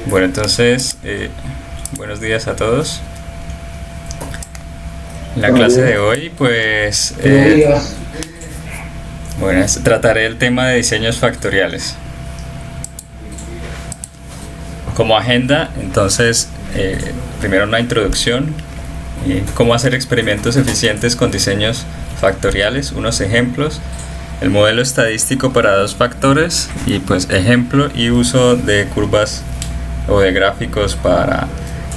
Bueno, entonces, buenos días a todos. En la Buenos clase días. de hoy, pues, Buenos días. bueno, trataré el tema de diseños factoriales. Como agenda, entonces, primero una introducción, cómo hacer experimentos eficientes con diseños factoriales, unos ejemplos, el modelo estadístico para dos factores y pues ejemplo y uso de curvas o de gráficos para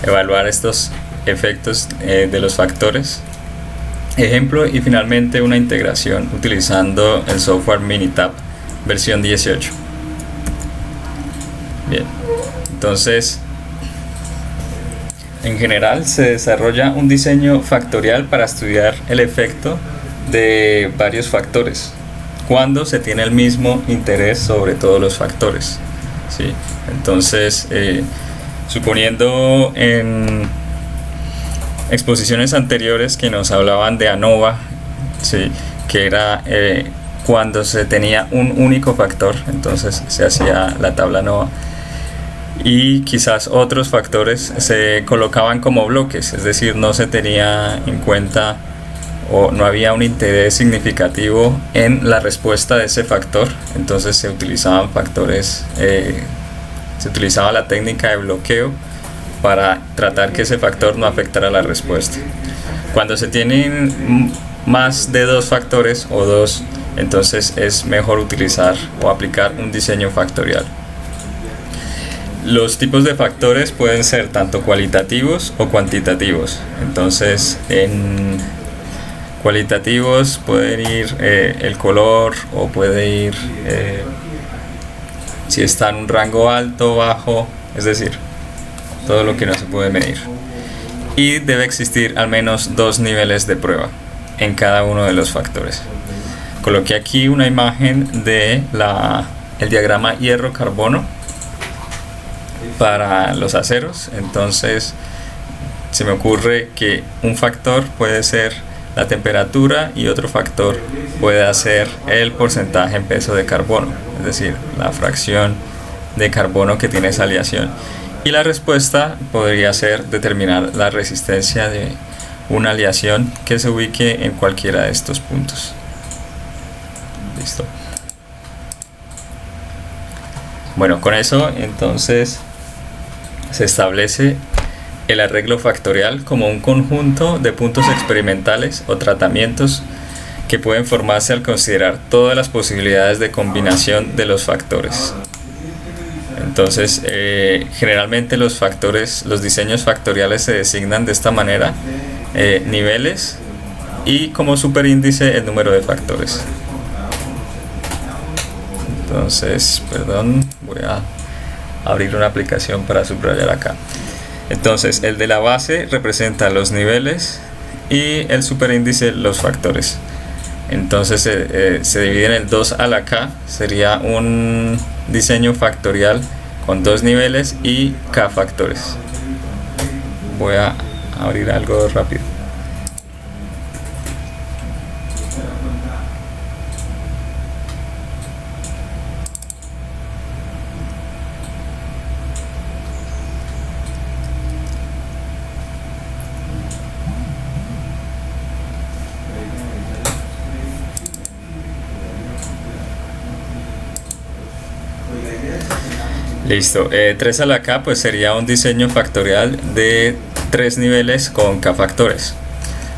evaluar estos efectos de los factores. Ejemplo y finalmente una integración utilizando el software Minitab versión 18. Bien, entonces en general se desarrolla un diseño factorial para estudiar el efecto de varios factores cuando se tiene el mismo interés sobre todos los factores, ¿sí? Entonces, suponiendo en exposiciones anteriores que nos hablaban de ANOVA, ¿sí? Que era cuando se tenía un único factor, entonces se hacía la tabla ANOVA y quizás otros factores se colocaban como bloques, es decir, no se tenía en cuenta o no había un interés significativo en la respuesta de ese factor, entonces se utilizaban factores, se utilizaba la técnica de bloqueo para tratar que ese factor no afectara la respuesta. Cuando se tienen más de dos factores o dos, entonces es mejor utilizar o aplicar un diseño factorial. Los tipos de factores pueden ser tanto cualitativos o cuantitativos. Entonces, en cualitativos pueden ir el color o puede ir si está en un rango alto, bajo, es decir, todo lo que no se puede medir. Y debe existir al menos dos niveles de prueba en cada uno de los factores. Coloqué aquí una imagen de el diagrama hierro-carbono para los aceros. Entonces se me ocurre que un factor puede ser la temperatura y otro factor puede ser el porcentaje en peso de carbono, es decir, la fracción de carbono que tiene esa aleación. Y la respuesta podría ser determinar la resistencia de una aleación que se ubique en cualquiera de estos puntos. Listo. Bueno, con eso entonces se establece el arreglo factorial como un conjunto de puntos experimentales o tratamientos que pueden formarse al considerar todas las posibilidades de combinación de los factores. Entonces, generalmente los diseños factoriales se designan de esta manera, niveles y como superíndice el número de factores. Entonces, perdón, voy a abrir una aplicación para subrayar acá. Entonces, el de la base representa los niveles y el superíndice los factores. Entonces se divide en el 2 a la K, sería un diseño factorial con dos niveles y K factores. Voy a abrir algo rápido. Listo, 3 a la K pues sería un diseño factorial de 3 niveles con K factores.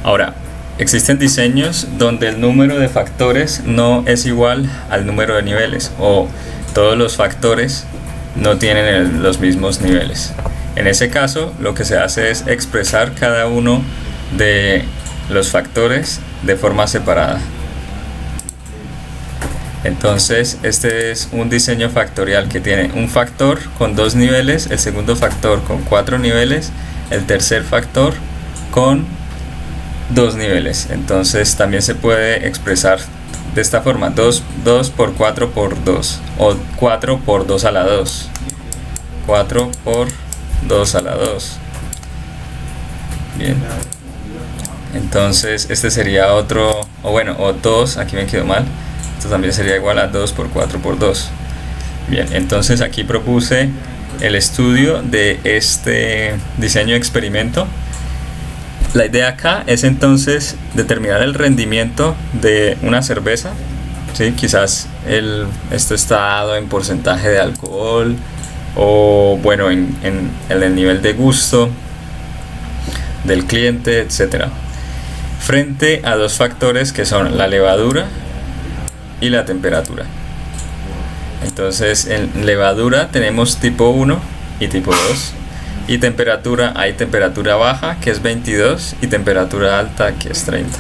Ahora, existen diseños donde el número de factores no es igual al número de niveles o todos los factores no tienen los mismos niveles. En ese caso, lo que se hace es expresar cada uno de los factores de forma separada. Entonces este es un diseño factorial que tiene un factor con dos niveles, el segundo factor con 4 niveles, el tercer factor con 2 niveles. Entonces también se puede expresar de esta forma: 2 por 4 por 2 o 4 por 2 a la 2, 4 por 2 a la 2. Bien, entonces este sería otro, o 2, aquí me quedó mal. Esto también sería igual a 2 por 4 por 2. Bien, entonces aquí propuse el estudio de este diseño de experimento. La idea acá es entonces determinar el rendimiento de una cerveza, ¿sí? Quizás esto está dado en porcentaje de alcohol o bueno en el nivel de gusto del cliente, etcétera, frente a dos factores que son la levadura y la temperatura. Entonces en levadura tenemos tipo 1 y tipo 2, y temperatura, hay temperatura baja que es 22 y temperatura alta que es 30.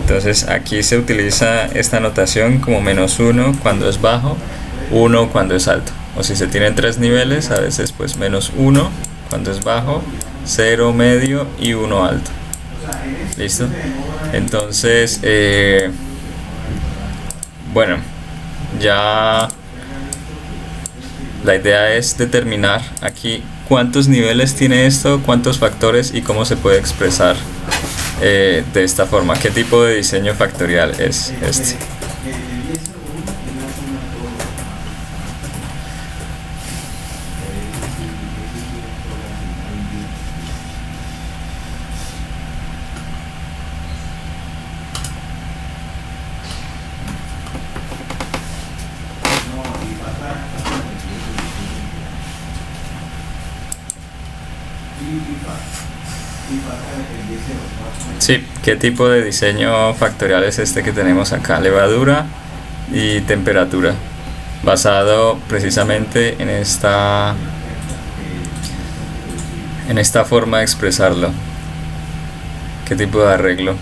Entonces aquí se utiliza esta notación como -1 cuando es bajo, 1 cuando es alto, o si se tienen tres niveles, a veces pues -1 cuando es bajo, 0 medio y 1 alto. ¿Listo? Entonces bueno, ya la idea es determinar aquí cuántos niveles tiene esto, cuántos factores y cómo se puede expresar de esta forma. ¿Qué tipo de diseño factorial es este? Sí, ¿qué tipo de diseño factorial es este que tenemos acá? Levadura y temperatura, basado precisamente en esta forma de expresarlo. ¿Qué tipo de arreglo?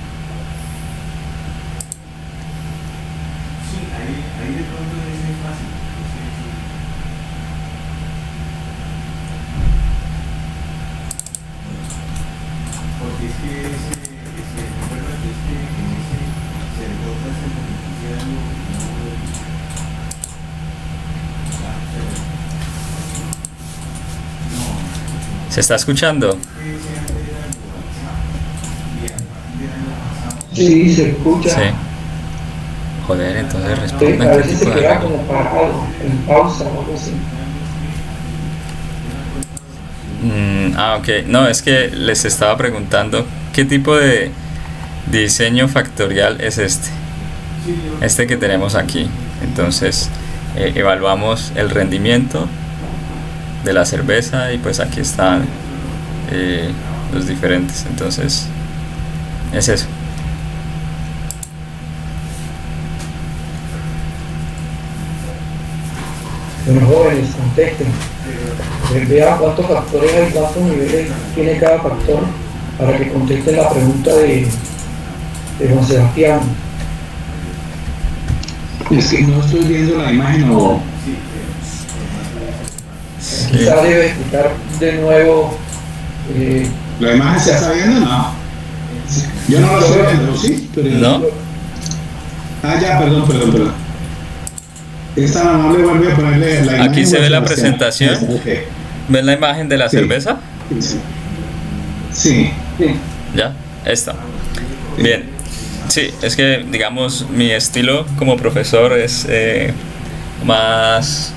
¿Se está escuchando? Sí, se escucha. Sí. Joder, entonces A respondan qué veces se tipo de queda arreglo. como parado, en pausa o algo así. Ok. No, es que les estaba preguntando qué tipo de diseño factorial es este que tenemos aquí. Entonces evaluamos el rendimiento de la cerveza y pues aquí están los diferentes. Entonces es eso. Bueno, jóvenes, contesten. Vean cuántos factores hay, cuántos niveles tiene cada factor, para que contesten la pregunta de Juan Sebastián. Es que no estoy viendo la imagen o... Quizás debe explicar de nuevo. ¿La imagen se está viendo? No. Yo no la estoy viendo, ¿sí? Pero... ¿No? Ah, ya, perdón. Es tan amable, vuelve a ponerle la imagen. Aquí se ve la Sebastián. presentación. Okay. ¿Ven la imagen de la Sí. cerveza? Sí. ¿Ya? Esta. Bien. Sí, es que digamos mi estilo como profesor es más...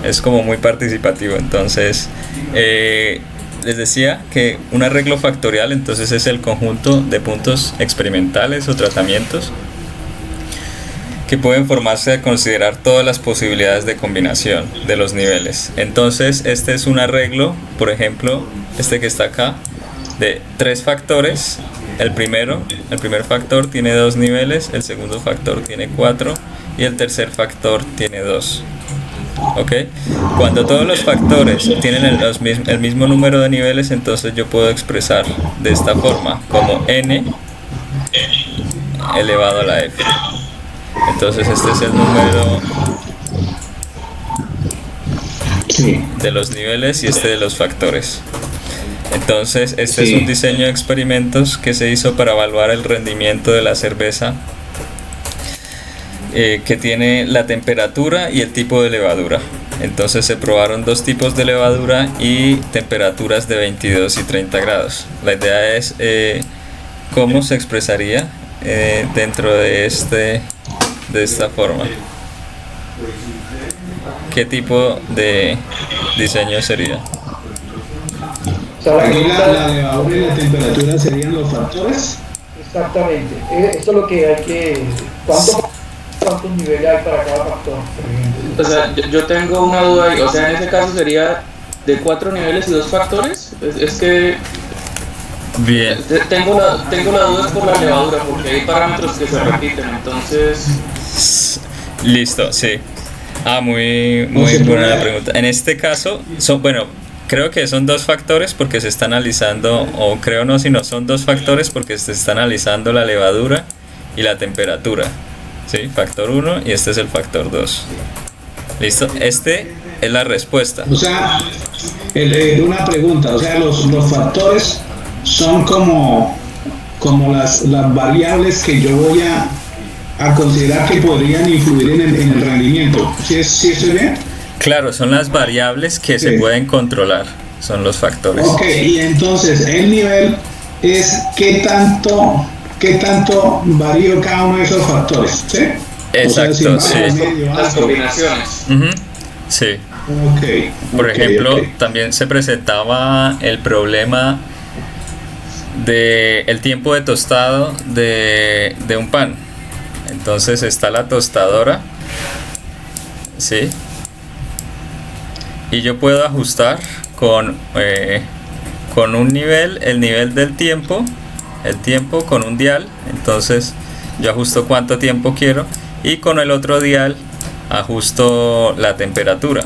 es como muy participativo. Entonces les decía que un arreglo factorial entonces es el conjunto de puntos experimentales o tratamientos que pueden formarse a considerar todas las posibilidades de combinación de los niveles. Entonces este es un arreglo, por ejemplo, este que está acá, de tres factores. El primer factor tiene 2 niveles, el segundo factor tiene 4 y el tercer factor tiene 2. ¿Ok? Cuando todos los factores tienen el mismo número de niveles, entonces yo puedo expresar de esta forma, como n elevado a la f. Entonces este es el número de los niveles y este de los factores. Entonces este es un diseño de experimentos que se hizo para evaluar el rendimiento de la cerveza, que tiene la temperatura y el tipo de levadura. Entonces se probaron dos tipos de levadura y temperaturas de 22 y 30 grados. La idea es cómo se expresaría dentro de esta forma. ¿Qué tipo de diseño sería. O sea, la Aquí la pregunta, levadura y la temperatura serían los factores. exactamente, eso es lo que hay que, ¿cuántos niveles hay para cada factor, por ejemplo? O sea, yo tengo una duda ahí. O sea, en ese caso sería de 4 niveles y 2 factores. Es que Bien, tengo la duda por la levadura, porque hay parámetros que se repiten. Entonces, listo, sí. Muy No se buena la puede. pregunta. En este caso, bueno, creo que son dos factores porque se está analizando, o creo no, sino son dos factores porque se está analizando la levadura y la temperatura. ¿Sí? Factor 1 y este es el factor 2. ¿Listo? Este es la respuesta. O sea, una pregunta, o sea, los factores son como las variables que yo voy a considerar que podrían influir en el rendimiento. ¿Sí estoy bien? Claro, son las variables que se Sí. pueden controlar, son los factores. Ok, y entonces el nivel es qué tanto varía cada uno de esos factores, ¿sí? Exacto, o sea, si sí. bajo, medio, las alto. combinaciones. Ujú, sí. Por Ok, ejemplo, ok. también se presentaba el problema de el tiempo de tostado de un pan. Entonces está la tostadora, ¿sí? Y yo puedo ajustar con un nivel, el nivel del tiempo, el tiempo con un dial. Entonces yo ajusto cuánto tiempo quiero y con el otro dial ajusto la temperatura.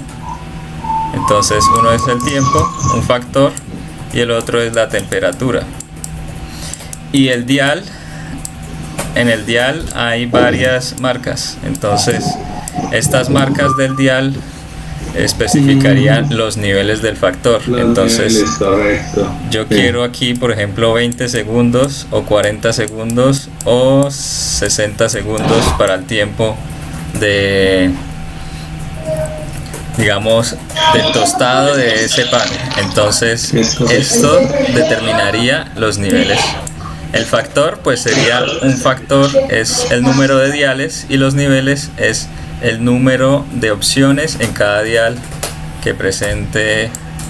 Entonces uno es el tiempo, un factor, y el otro es la temperatura. Y el dial, en el dial hay varias marcas. Entonces estas marcas del dial especificarían los niveles del factor. Los Entonces niveles, correcto. yo Sí. quiero aquí, por ejemplo, 20 segundos o 40 segundos o 60 segundos para el tiempo de, digamos, del tostado de ese pan. Entonces Es correcto. esto determinaría los niveles. El factor pues sería un factor, es el número de diales, y los niveles es el número de opciones en cada dial que presente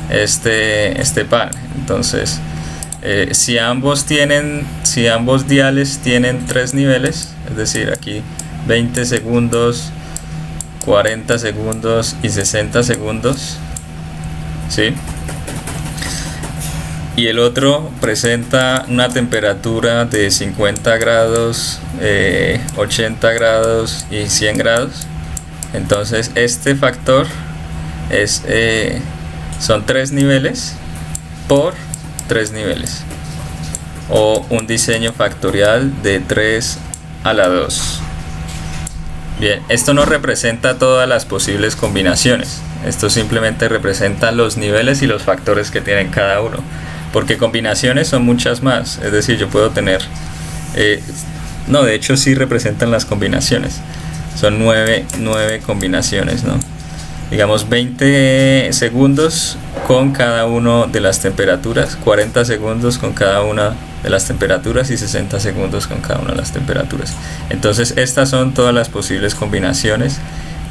este pan. Entonces si ambos diales tienen 3 niveles, es decir, aquí 20 segundos, 40 segundos y 60 segundos, ¿sí? Y el otro presenta una temperatura de 50 grados, 80 grados y 100 grados. Entonces este factor son 3 niveles por 3 niveles, o un diseño factorial de 3 a la 2. Bien, esto no representa todas las posibles combinaciones, esto simplemente representa los niveles y los factores que tienen cada uno, porque combinaciones son muchas más. Es decir, yo puedo tener no, de hecho sí representan las combinaciones, son 9 combinaciones, ¿no? Digamos 20 segundos con cada una de las temperaturas, 40 segundos con cada una de las temperaturas y 60 segundos con cada una de las temperaturas. Entonces estas son todas las posibles combinaciones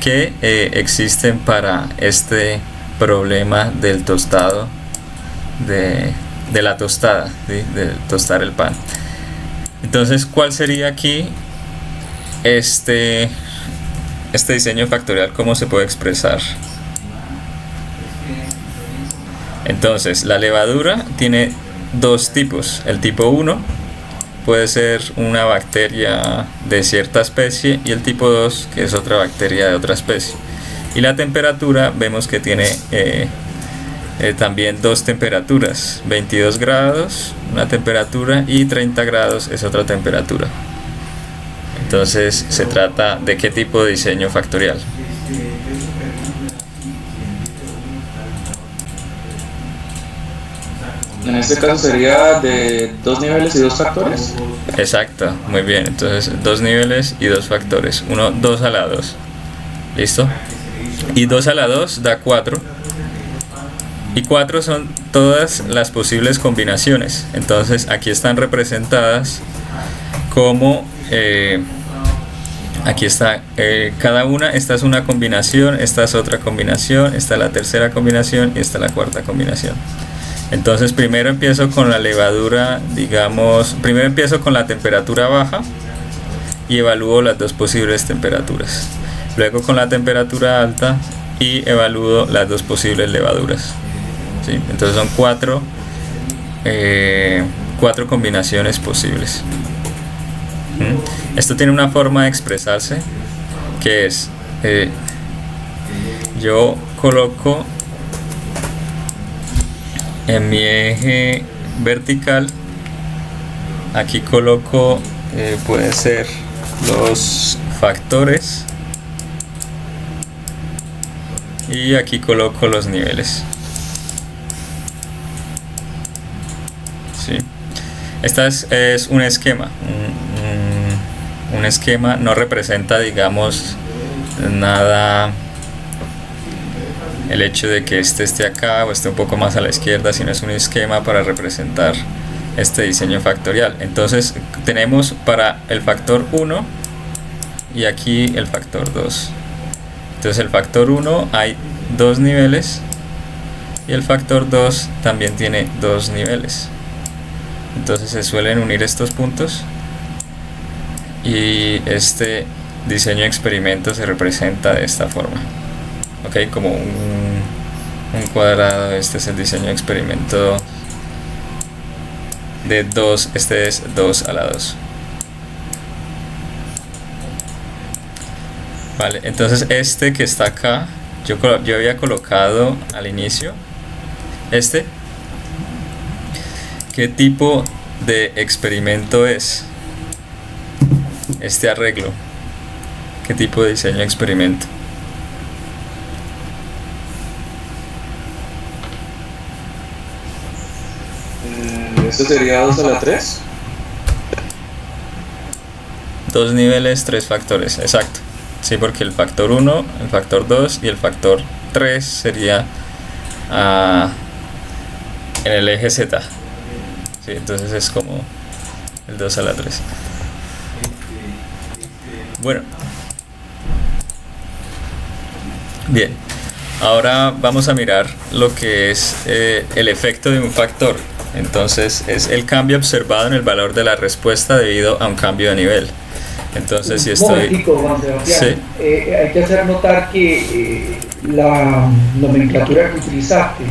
que existen para este problema del tostado, de la tostada, ¿sí? De tostar el pan. Entonces, ¿cuál sería aquí este diseño factorial? ¿Cómo se puede expresar? Entonces, la levadura tiene dos tipos. El tipo 1 puede ser una bacteria de cierta especie, y el tipo 2 que es otra bacteria de otra especie. Y la temperatura vemos que tiene también dos temperaturas, 22 grados una temperatura y 30 grados es otra temperatura. Entonces se trata de qué tipo de diseño factorial. En este caso sería de 2 niveles y 2 factores. Exacto, muy bien. Entonces 2 niveles y 2 factores. 2 a la 2. ¿Listo? Y 2 a la 2 da 4. Y 4 son todas las posibles combinaciones. Entonces aquí están representadas como Aquí está cada una. Esta es una combinación, esta es otra combinación, esta es la tercera combinación y esta es la cuarta combinación. Entonces primero empiezo con la levadura, digamos, primero empiezo con la temperatura baja y evalúo las dos posibles temperaturas. Luego con la temperatura alta y evalúo las dos posibles levaduras. ¿Sí? Entonces son cuatro combinaciones posibles. Esto tiene una forma de expresarse que es yo coloco en mi eje vertical, aquí coloco puede ser los factores y aquí coloco los niveles. ¿Sí? Esta es un esquema. Un esquema no representa, digamos, nada, el hecho de que este esté acá o esté un poco más a la izquierda, sino es un esquema para representar este diseño factorial. Entonces tenemos para el factor 1 y aquí el factor 2. Entonces el factor 1 hay dos niveles y el factor 2 también tiene dos niveles. Entonces se suelen unir estos puntos y este diseño de experimento se representa de esta forma, ¿ok? Como un cuadrado. Este es el diseño de experimento de 2, este es 2 a la 2. Vale, entonces este que está acá, yo había colocado al inicio este. ¿Qué tipo de experimento es este arreglo? ¿Qué tipo de diseño de experimento? ¿Esto sería 2 a la 3? Dos niveles, tres factores, exacto. Sí, porque el factor 1, el factor 2 y el factor 3 sería en el eje Z. Sí, entonces es como el 2 a la 3. Bueno. Bien. Ahora vamos a mirar lo que es el efecto de un factor. Entonces es el cambio observado en el valor de la respuesta debido a un cambio de nivel. Entonces si estoy... Momentico, Juan Sebastián. Sí. Hay que hacer notar que la nomenclatura que utilizaste,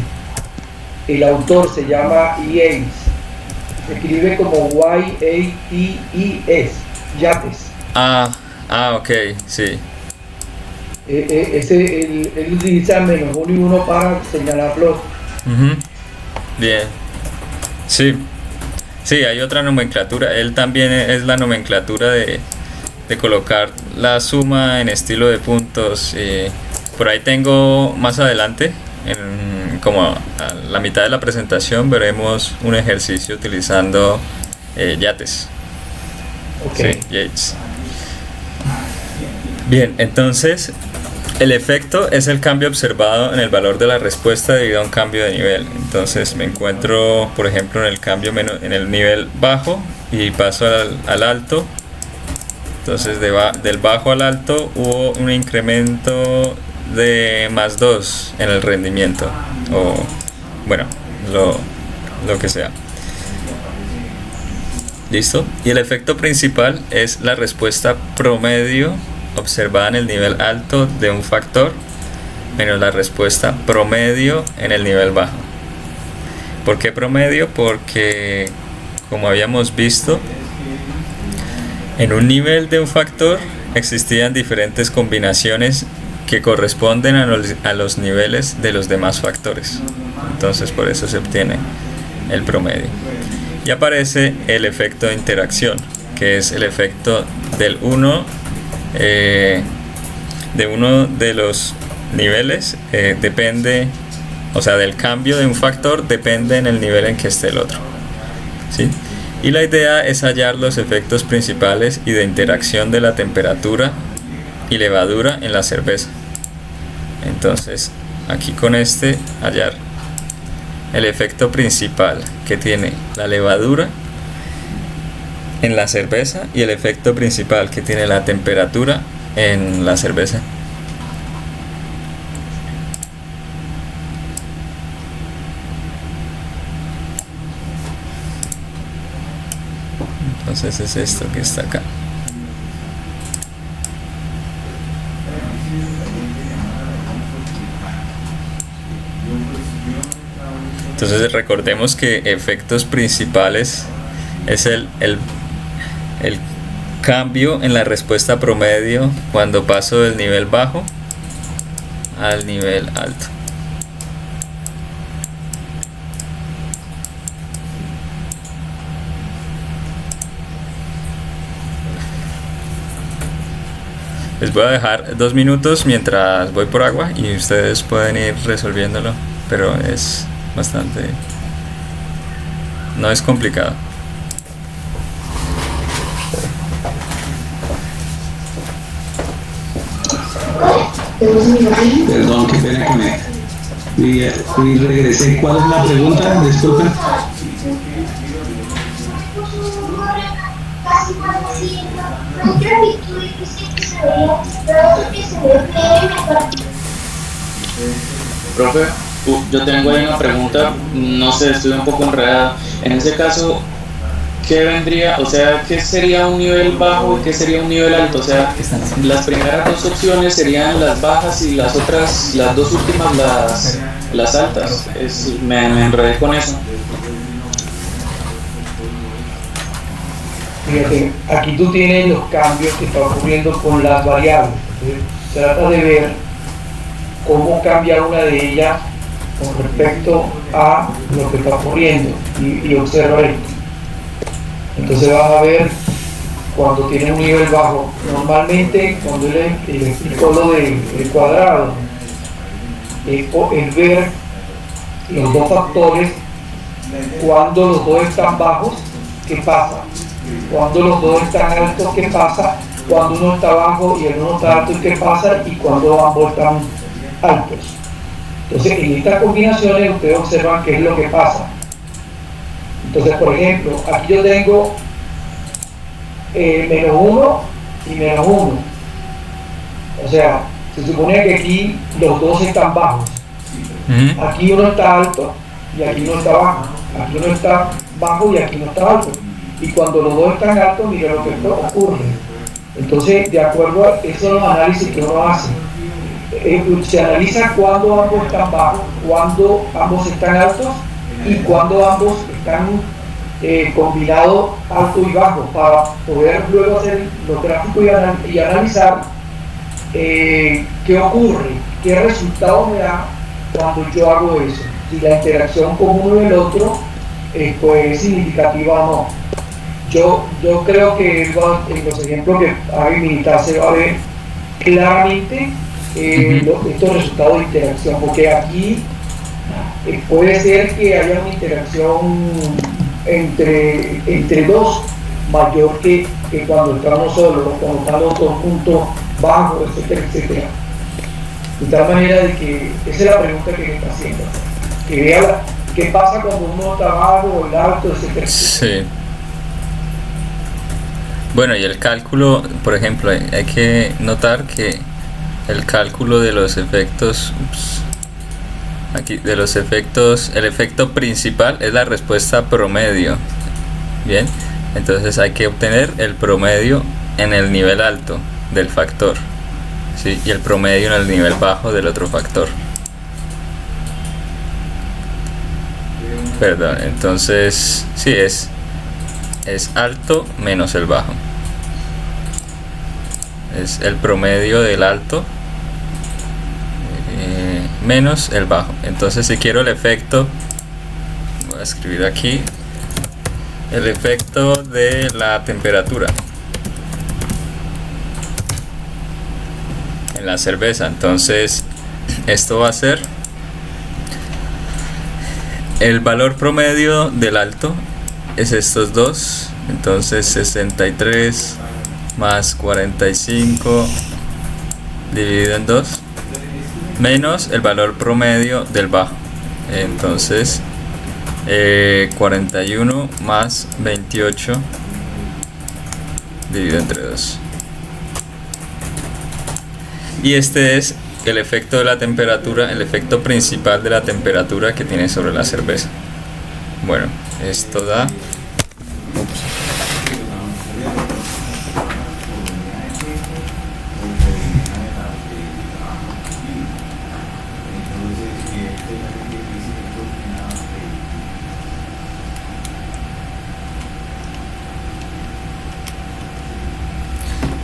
el autor se llama Yates. Se escribe como Y-A-T-E-S, Yates. Ok, sí. Él utiliza menos 1 y 1 para señalarlo. Bien. Sí. Sí, hay otra nomenclatura. Él también es la nomenclatura de colocar la suma en estilo de puntos. Por ahí tengo más adelante, como a la mitad de la presentación, veremos un ejercicio utilizando Yates. Okay. Sí, Yates. Bien, entonces el efecto es el cambio observado en el valor de la respuesta debido a un cambio de nivel. Entonces me encuentro, por ejemplo, en el cambio en el nivel bajo y paso al alto. Entonces del bajo al alto hubo un incremento de más 2 en el rendimiento, o bueno, lo que sea. ¿Listo? Y el efecto principal es la respuesta promedio observada en el nivel alto de un factor menos la respuesta promedio en el nivel bajo. ¿Por qué promedio? Porque, como habíamos visto, en un nivel de un factor existían diferentes combinaciones que corresponden a los niveles de los demás factores. Entonces por eso se obtiene el promedio. Y aparece el efecto de interacción, que es el efecto del de uno de los niveles, depende, o sea, del cambio de un factor depende en el nivel en que esté el otro, ¿sí? Y la idea es hallar los efectos principales y de interacción de la temperatura y levadura en la cerveza. Entonces aquí con este hallar el efecto principal que tiene la levadura en la cerveza y el efecto principal que tiene la temperatura en la cerveza. Entonces es esto que está acá. Entonces recordemos que efectos principales es el cambio en la respuesta promedio cuando paso del nivel bajo al nivel alto. Les voy a dejar 2 minutos mientras voy por agua y ustedes pueden ir resolviéndolo, pero es bastante... no es complicado. Perdón, qué pena que me... Y regresé. ¿Cuál es la pregunta? Disculpen. Profe, yo tengo ahí una pregunta, no sé, estoy un poco enredado. En ese caso, ¿qué vendría? O sea, ¿qué sería un nivel bajo y qué sería un nivel alto? O sea, las primeras dos opciones serían las bajas y las otras, las dos últimas, las altas. Me enredé con eso. Fíjate, aquí tú tienes los cambios que están ocurriendo con las variables. Entonces, trata de ver cómo cambia una de ellas con respecto a lo que está ocurriendo y observa esto. Entonces vas a ver cuando tiene un nivel bajo. Normalmente cuando le explico lo del cuadrado, es ver los dos factores cuando los dos están bajos, ¿qué pasa? Cuando los dos están altos, ¿qué pasa? Cuando uno está bajo y el uno está alto, ¿qué pasa? Y cuando ambos están altos. Entonces, en estas combinaciones ustedes observan qué es lo que pasa. Entonces, por ejemplo, aquí yo tengo menos 1 y menos 1. O sea, se supone que aquí los dos están bajos. Aquí uno está alto y aquí uno está bajo. Aquí uno está bajo y aquí uno está alto. Y cuando los dos están altos, mira lo que ocurre. Entonces, de acuerdo a esos son los análisis que uno hace. Se analiza cuando ambos están bajos, cuando ambos están altos y cuando ambos están combinados alto y bajo, para poder luego hacer los gráficos y analizar qué ocurre, qué resultado me da cuando yo hago eso, si la interacción con uno y el otro pues, es significativa o no. Yo creo que en los ejemplos que hay militar se va a ver claramente estos resultados de interacción, porque aquí puede ser que haya una interacción entre dos mayor que cuando estamos solos, cuando están los dos puntos bajos, etcétera, etcétera. De tal manera de que esa es la pregunta que me está haciendo, que vea qué pasa cuando uno está bajo, el alto, etcétera, etcétera. Sí. Bueno, y el cálculo, por ejemplo, hay que notar que el cálculo de los efectos, aquí de los efectos, el efecto principal es la respuesta promedio. Bien, entonces hay que obtener el promedio en el nivel alto del factor, ¿sí? Y el promedio en el nivel bajo del otro factor. Perdón, entonces sí, es alto menos el bajo. Es el promedio del alto menos el bajo. Entonces, si quiero el efecto, voy a escribir aquí el efecto de la temperatura en la cerveza. Entonces, esto va a ser el valor promedio del alto, es estos dos. Entonces 63 más 45 dividido en 2 menos el valor promedio del bajo. Entonces 41 más 28 dividido entre 2. Y este es el efecto de la temperatura, el efecto principal de la temperatura que tiene sobre la cerveza. Bueno, esto da...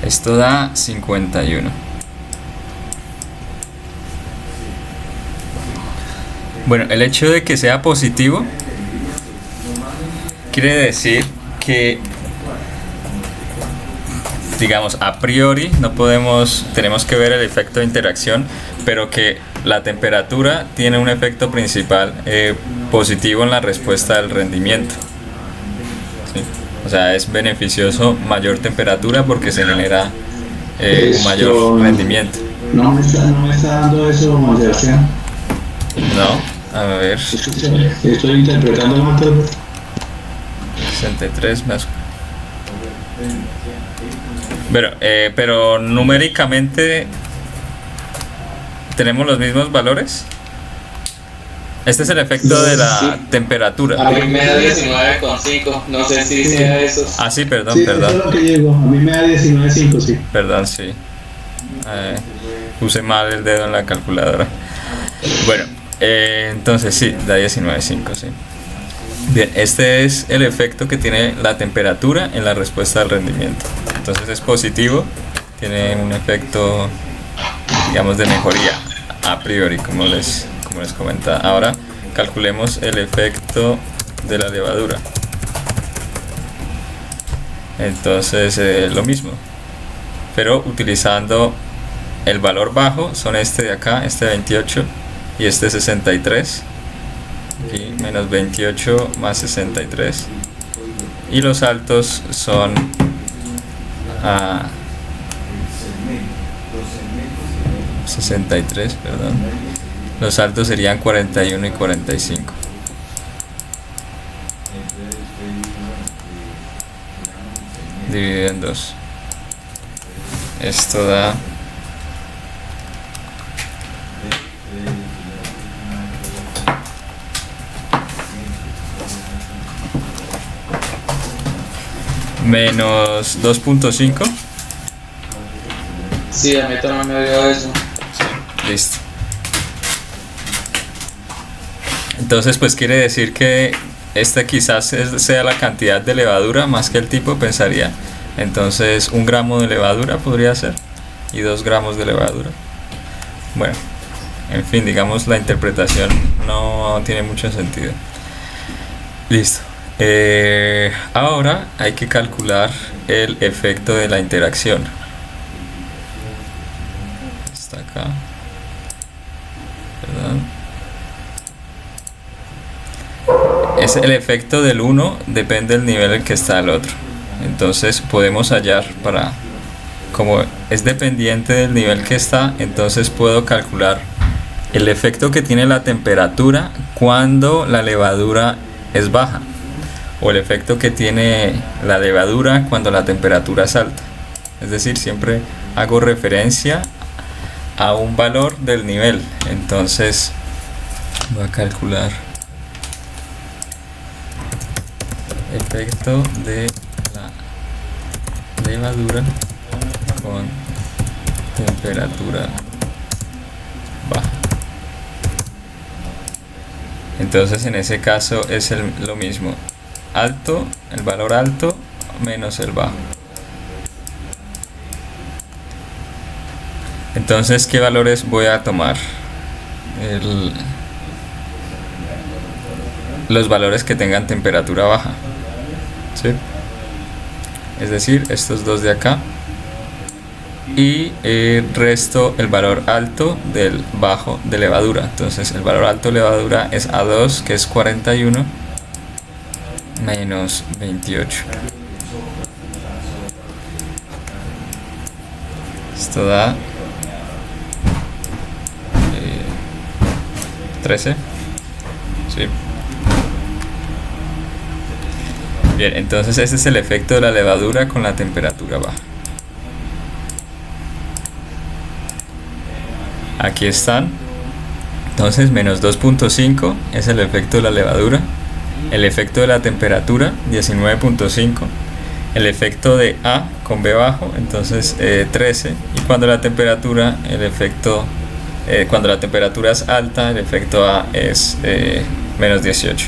Esto da 51. Bueno, el hecho de que sea positivo quiere decir que, digamos, a priori no podemos, tenemos que ver el efecto de interacción, pero que la temperatura tiene un efecto principal positivo en la respuesta del rendimiento. ¿Sí? O sea, es beneficioso mayor temperatura porque se genera un mayor rendimiento. No me está dando eso, Sebastián. No, a ver. Estoy interpretando mal. 63 más. Pero numéricamente tenemos los mismos valores. Este es el efecto de la temperatura. A mí me da 19,5. No sé si sea eso. Ah, sí, perdón, Sí, perdón. eso es lo que llego. A mí me da 19.5, sí. Perdón, sí. Puse mal el dedo en la calculadora. Bueno, entonces sí, da 19.5, sí. Bien, este es el efecto que tiene la temperatura en la respuesta al rendimiento. Entonces es positivo, tiene un efecto, digamos, de mejoría a priori, como les comentaba. Ahora calculemos el efecto de la levadura. Entonces lo mismo, pero utilizando el valor bajo, son este de acá, este 28 y este 63. Aquí menos 28 más 63. Y los altos son 63, perdón. Los altos serían 41 y 45. Dividido en 2. Esto da menos 2.5. Sí, a mí también me dio eso. Listo. Entonces, pues quiere decir que esta quizás sea la cantidad de levadura más que el tipo, pensaría. Entonces, 1 gramo de levadura podría ser y 2 gramos de levadura. Bueno, en fin, digamos, la interpretación no tiene mucho sentido. Listo. Ahora hay que calcular el efecto de la interacción. Está acá. Perdón. Es el efecto del uno, depende del nivel en que está el otro. Entonces podemos hallar como es dependiente del nivel que está, entonces puedo calcular el efecto que tiene la temperatura cuando la levadura es baja, o el efecto que tiene la levadura cuando la temperatura es alta. Es decir, siempre hago referencia a un valor del nivel. Entonces voy a calcular efecto de la levadura con temperatura baja. Entonces en ese caso es lo mismo, alto, el valor alto menos el bajo. Entonces, ¿qué valores voy a tomar? Los valores que tengan temperatura baja, ¿sí? Es decir, estos dos de acá, y resto el valor alto del bajo de levadura. Entonces el valor alto de levadura es A2, que es 41 menos 28. Esto da 13. Sí. Bien, entonces ese es el efecto de la levadura con la temperatura baja. aquí están. Entonces menos 2.5 es el efecto de la levadura, el efecto de la temperatura 19.5, el efecto de A con B bajo, entonces 13, y cuando la temperatura, cuando la temperatura es alta, el efecto A es menos 18.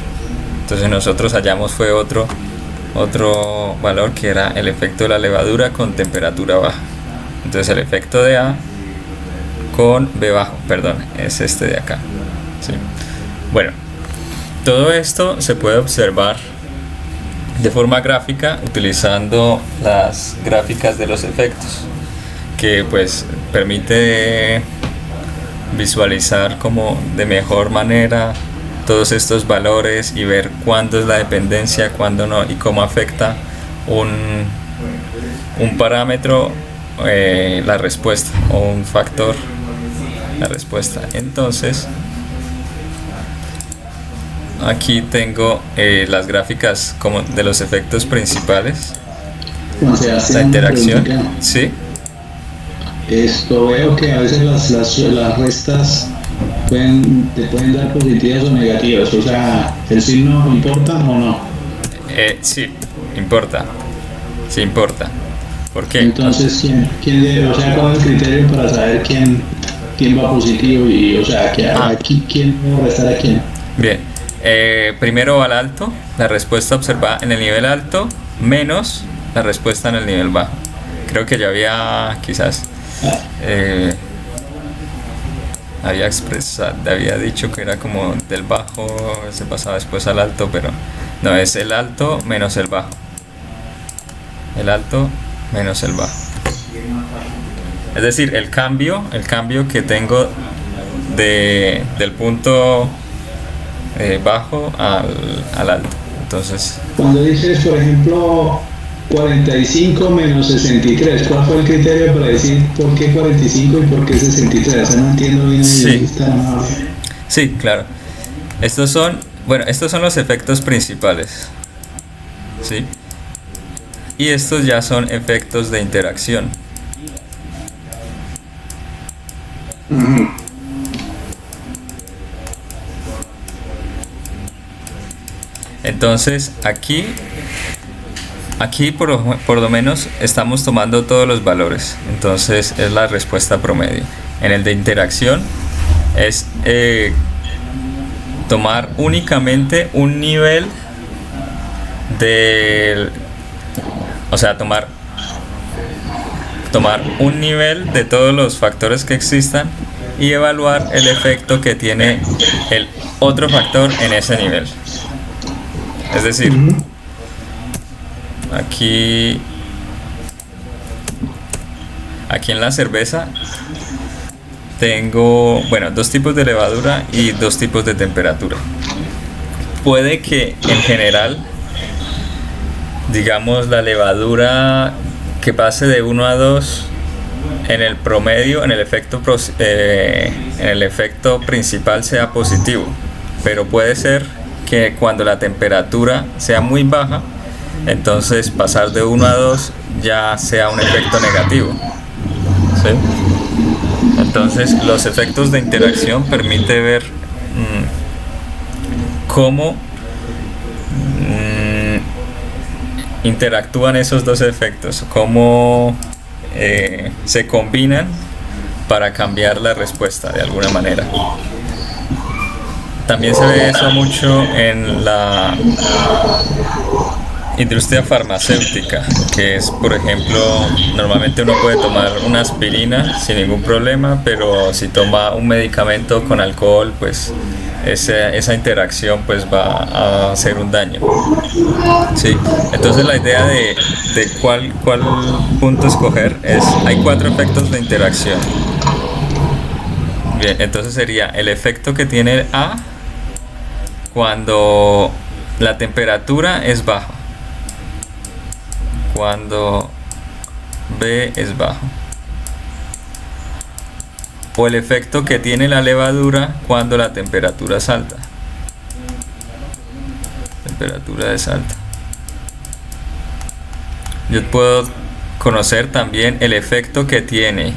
Entonces nosotros hallamos fue otro valor que era el efecto de la levadura con temperatura baja. Entonces el efecto de A con B bajo, perdón, es este de acá. ¿Sí? Bueno, todo esto se puede observar de forma gráfica utilizando las gráficas de los efectos, que pues permite visualizar como de mejor manera todos estos valores y ver cuándo es la dependencia, cuándo no, y cómo afecta un parámetro la respuesta, o un factor la respuesta. Entonces aquí tengo las gráficas como de los efectos principales, la interacción. Sí. Esto veo que a veces las restas te pueden dar positivas o negativas, o sea, ¿el signo importa o no? Sí, importa. Sí importa. ¿Por qué? Entonces, ¿quién debe, o sea, cuál es el criterio para saber quién va positivo y, o sea, aquí quién debe restar a quién? Bien, primero va al alto, la respuesta observada en el nivel alto menos la respuesta en el nivel bajo. Creo que ya había quizás había dicho que era como del bajo se pasaba después al alto, pero no, es el alto menos el bajo. El alto menos el bajo. Es decir, el cambio que tengo del punto bajo al alto. Entonces, cuando dices, por ejemplo, 45 menos 63, ¿cuál fue el criterio para decir por qué 45 y por qué 63? O sea, no entiendo bien. Sí, claro. Estos son los efectos principales. ¿Sí? Y estos ya son efectos de interacción. Entonces aquí por lo menos estamos tomando todos los valores. Entonces es la respuesta promedio. En el de interacción es tomar únicamente un nivel o sea, tomar un nivel de todos los factores que existan y evaluar el efecto que tiene el otro factor en ese nivel. Es decir, aquí en la cerveza tengo, dos tipos de levadura y dos tipos de temperatura. Puede que en general, digamos, la levadura que pase de 1 a 2 en el promedio, en el efecto principal sea positivo, pero puede ser que cuando la temperatura sea muy baja, entonces pasar de 1 a 2 ya sea un efecto negativo. ¿Sí? Entonces los efectos de interacción permiten ver cómo interactúan esos dos efectos, cómo se combinan para cambiar la respuesta de alguna manera. También se ve eso mucho en la industria farmacéutica, que es, por ejemplo, normalmente uno puede tomar una aspirina sin ningún problema, pero si toma un medicamento con alcohol, pues esa interacción pues va a hacer un daño. Sí. Entonces la idea de cuál punto escoger es, hay 4 efectos de interacción. Bien, entonces sería el efecto que tiene A cuando la temperatura es baja, cuando B es bajo, o el efecto que tiene la levadura cuando la temperatura es alta. Temperatura es alta. Yo puedo conocer también el efecto que tiene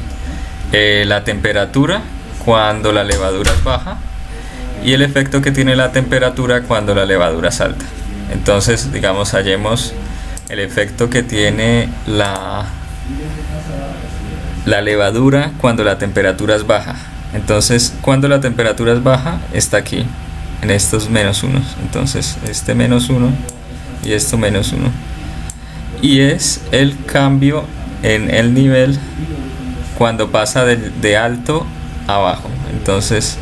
la temperatura cuando la levadura es baja y el efecto que tiene la temperatura cuando la levadura es alta. Entonces, digamos, hallemos el efecto que tiene la levadura cuando la temperatura es baja. Entonces, cuando la temperatura es baja, está aquí, en estos -1. Entonces, este -1 y esto -1. Y es el cambio en el nivel cuando pasa de alto a bajo. Entonces,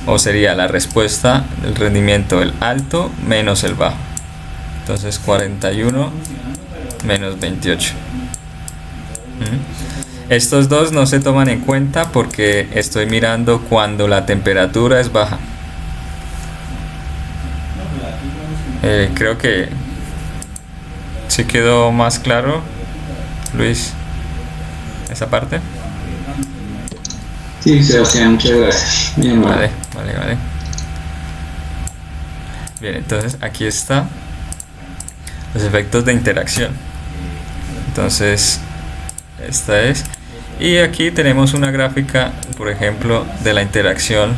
o sería la respuesta del rendimiento el alto menos el bajo. Entonces 41 menos 28. Estos dos no se toman en cuenta porque estoy mirando cuando la temperatura es baja. Creo que sí quedó más claro, Luis, esa parte. Sí, Sebastián, muchas gracias. Bien, Vale. Bien, entonces aquí está los efectos de interacción. Entonces, esta es. Y aquí tenemos una gráfica, por ejemplo, de la interacción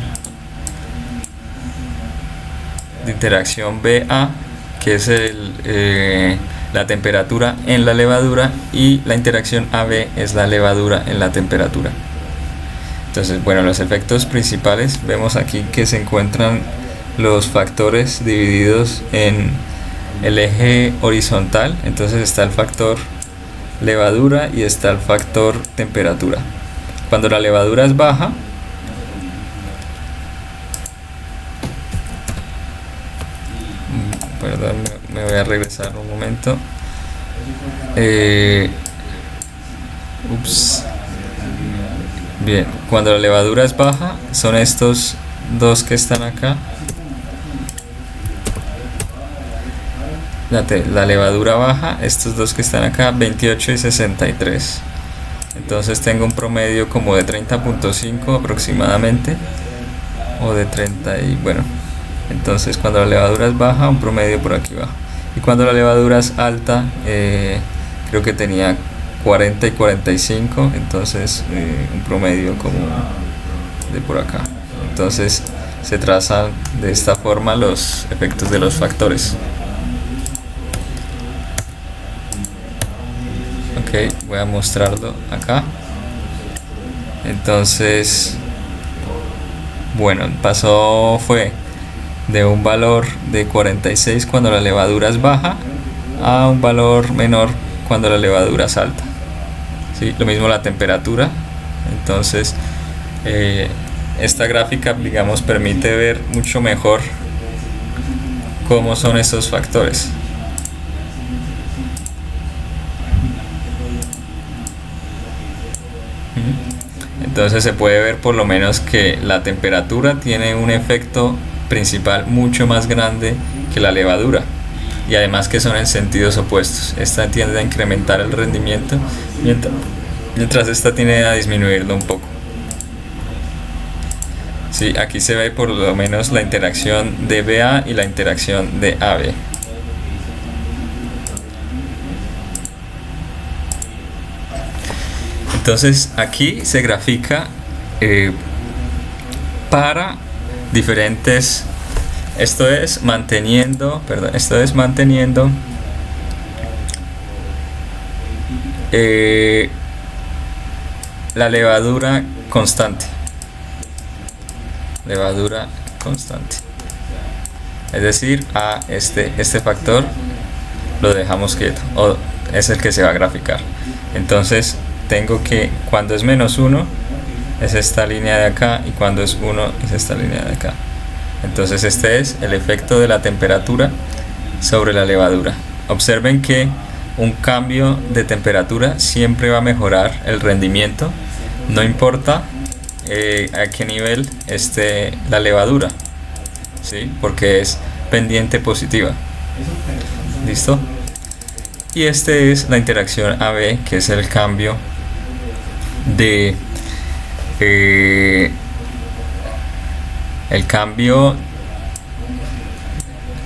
BA, que es la temperatura en la levadura, y la interacción AB es la levadura en la temperatura. Entonces, bueno, los efectos principales, vemos aquí que se encuentran los factores divididos en el eje horizontal. Entonces está el factor levadura y está el factor temperatura. Cuando la levadura es baja, perdón, me voy a regresar un momento. Bien, cuando la levadura es baja, son estos dos que están acá. La levadura baja, estos dos que están acá, 28 y 63. Entonces tengo un promedio como de 30.5 aproximadamente, o de 30 y bueno. Entonces cuando la levadura es baja, un promedio por aquí abajo. Y cuando la levadura es alta, creo que tenía 40 y 45, entonces un promedio como de por acá. Entonces se trazan de esta forma los efectos de los factores. Ok, voy a mostrarlo acá. Entonces, bueno, fue de un valor de 46 cuando la levadura es baja a un valor menor cuando la levadura es alta. ¿Sí? Lo mismo la temperatura. Entonces, esta gráfica, digamos, permite ver mucho mejor cómo son estos factores. Entonces se puede ver por lo menos que la temperatura tiene un efecto principal mucho más grande que la levadura, y además que son en sentidos opuestos. Esta tiende a incrementar el rendimiento mientras esta tiende a disminuirlo un poco. Sí, aquí se ve por lo menos la interacción de BA y la interacción de AB. Entonces aquí se grafica para diferentes, esto es manteniendo la levadura constante. Es decir, a este factor lo dejamos quieto, o es el que se va a graficar. Entonces tengo que cuando es -1 es esta línea de acá, y cuando es 1 es esta línea de acá. Entonces este es el efecto de la temperatura sobre la levadura. Observen que un cambio de temperatura siempre va a mejorar el rendimiento, no importa a qué nivel esté la levadura, ¿sí? Porque es pendiente positiva. ¿Listo? Y este es la interacción AB, que es el cambio de el cambio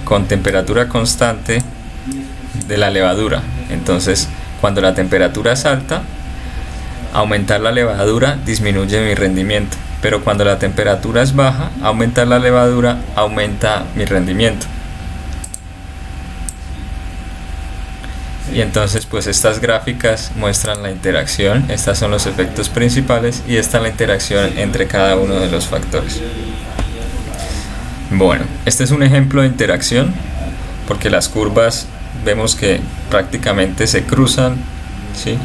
con temperatura constante de la levadura. Entonces, cuando la temperatura es alta, aumentar la levadura disminuye mi rendimiento, pero cuando la temperatura es baja, aumentar la levadura aumenta mi rendimiento. Y entonces pues estas gráficas muestran la interacción, estas son los efectos principales y esta es la interacción entre cada uno de los factores. Bueno, este es un ejemplo de interacción porque las curvas vemos que prácticamente se cruzan, ¿sí?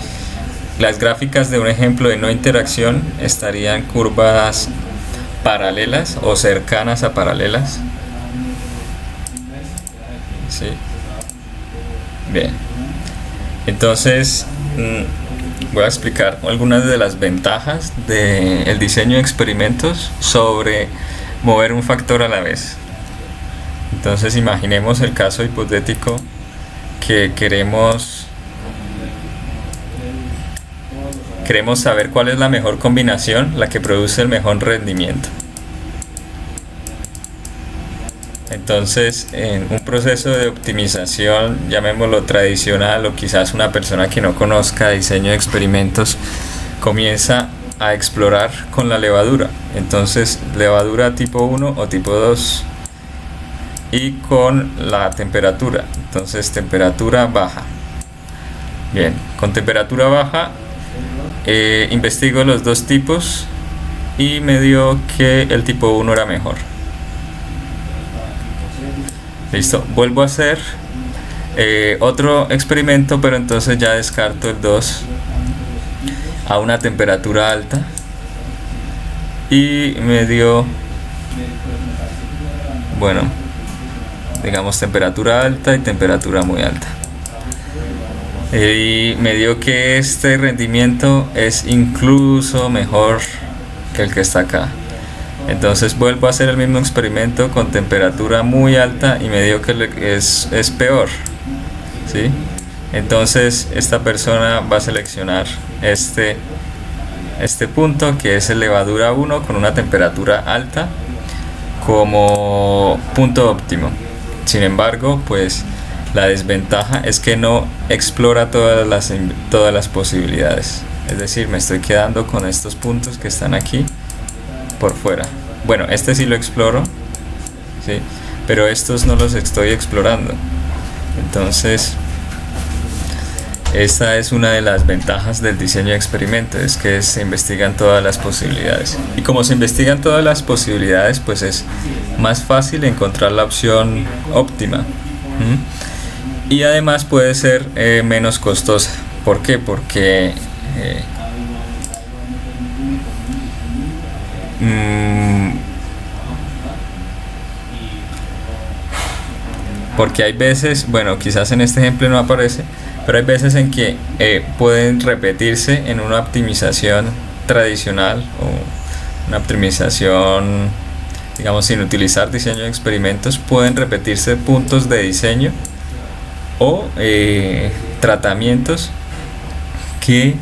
Las gráficas de un ejemplo de no interacción estarían curvas paralelas o cercanas a paralelas, ¿sí? Bien, entonces voy a explicar algunas de las ventajas del diseño de experimentos sobre mover un factor a la vez. Entonces imaginemos el caso hipotético que queremos saber cuál es la mejor combinación, la que produce el mejor rendimiento. Entonces, en un proceso de optimización, llamémoslo tradicional, o quizás una persona que no conozca diseño de experimentos, comienza a explorar con la levadura. Entonces, levadura tipo 1 o tipo 2 y con la temperatura. Entonces, temperatura baja. Bien, con temperatura baja investigo los dos tipos y me dio que el tipo 1 era mejor. Listo, vuelvo a hacer otro experimento, pero entonces ya descarto el 2 a una temperatura alta y me dio, bueno, digamos temperatura alta y temperatura muy alta. Y me dio que este rendimiento es incluso mejor que el que está acá. Entonces vuelvo a hacer el mismo experimento con temperatura muy alta y me dio que es peor, ¿sí? Entonces esta persona va a seleccionar este punto, que es el levadura 1 con una temperatura alta, como punto óptimo. Sin embargo, pues la desventaja es que no explora todas las posibilidades. Es decir, me estoy quedando con estos puntos que están aquí por fuera. Bueno, este sí lo exploro, ¿sí? Pero estos no los estoy explorando. Entonces, esta es una de las ventajas del diseño de experimento, es que se investigan todas las posibilidades. Y como se investigan todas las posibilidades, pues es más fácil encontrar la opción óptima. Y además puede ser menos costosa. ¿Por qué? Porque hay veces, bueno, quizás en este ejemplo no aparece, pero hay veces en que pueden repetirse en una optimización tradicional o una optimización, digamos, sin utilizar diseño de experimentos, pueden repetirse puntos de diseño o tratamientos que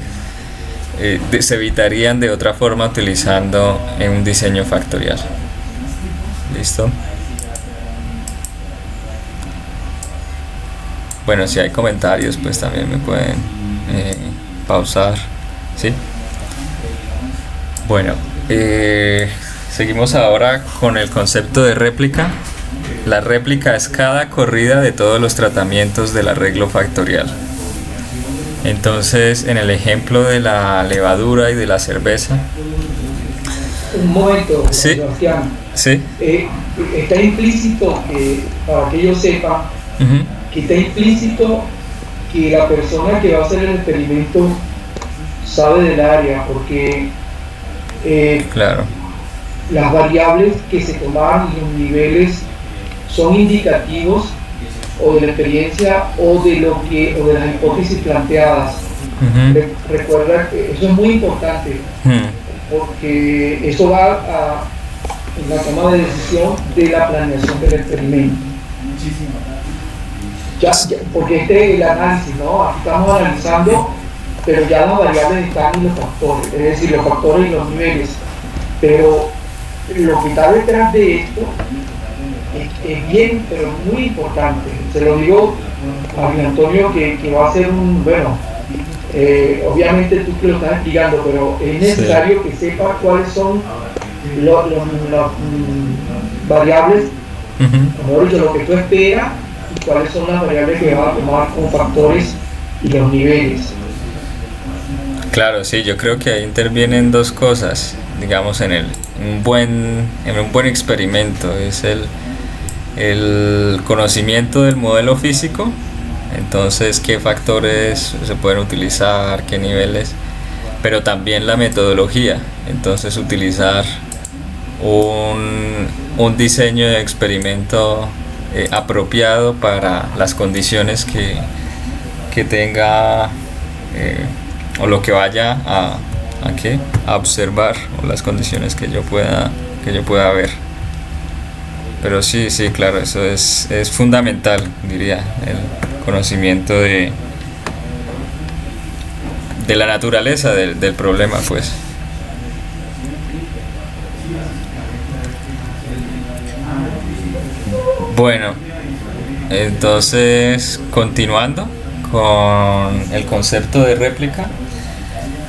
se evitarían de otra forma utilizando un diseño factorial. ¿Listo? Bueno, si hay comentarios, pues también me pueden pausar, ¿sí? Bueno, seguimos ahora con el concepto de réplica. La réplica es cada corrida de todos los tratamientos del arreglo factorial. Entonces, en el ejemplo de la levadura y de la cerveza. Un momento, sí, Sebastián. Sí. Está implícito que, para que yo sepa, que está implícito que la persona que va a hacer el experimento sabe del área, porque claro, las variables que se tomaron y los niveles son indicativos o de la experiencia o de las hipótesis planteadas. Recuerda que eso es muy importante, porque eso va en la toma de decisión de la planeación del experimento. Porque este es el análisis, ¿no? Aquí estamos analizando, pero ya las variables están en los factores, es decir, los factores y los niveles. Pero lo que está detrás de esto es bien, pero muy importante. Se lo digo a Luis Antonio, que va a ser Obviamente tú que lo estás explicando, pero es necesario que sepas cuáles son las variables, mejor dicho, lo que tú esperas y cuáles son las variables que vas a tomar como factores y los niveles. Claro, sí, yo creo que ahí intervienen dos cosas, digamos, en un buen experimento. Es el conocimiento del modelo físico, entonces qué factores se pueden utilizar, qué niveles, pero también la metodología, entonces utilizar un diseño de experimento apropiado para las condiciones que tenga, o lo que vaya a observar, o las condiciones que yo pueda ver. Pero sí, claro, eso es fundamental, diría, el conocimiento de la naturaleza del problema, pues. Bueno, entonces, continuando con el concepto de réplica,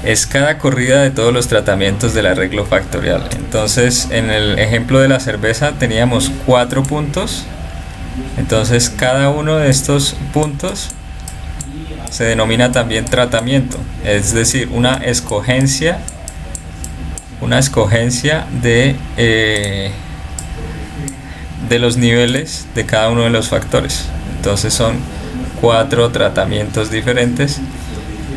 es cada corrida de todos los tratamientos del arreglo factorial. Entonces, en el ejemplo de la cerveza teníamos 4 puntos. Entonces, cada uno de estos puntos se denomina también tratamiento, es decir, una escogencia de los niveles de cada uno de los factores. Entonces son 4 tratamientos diferentes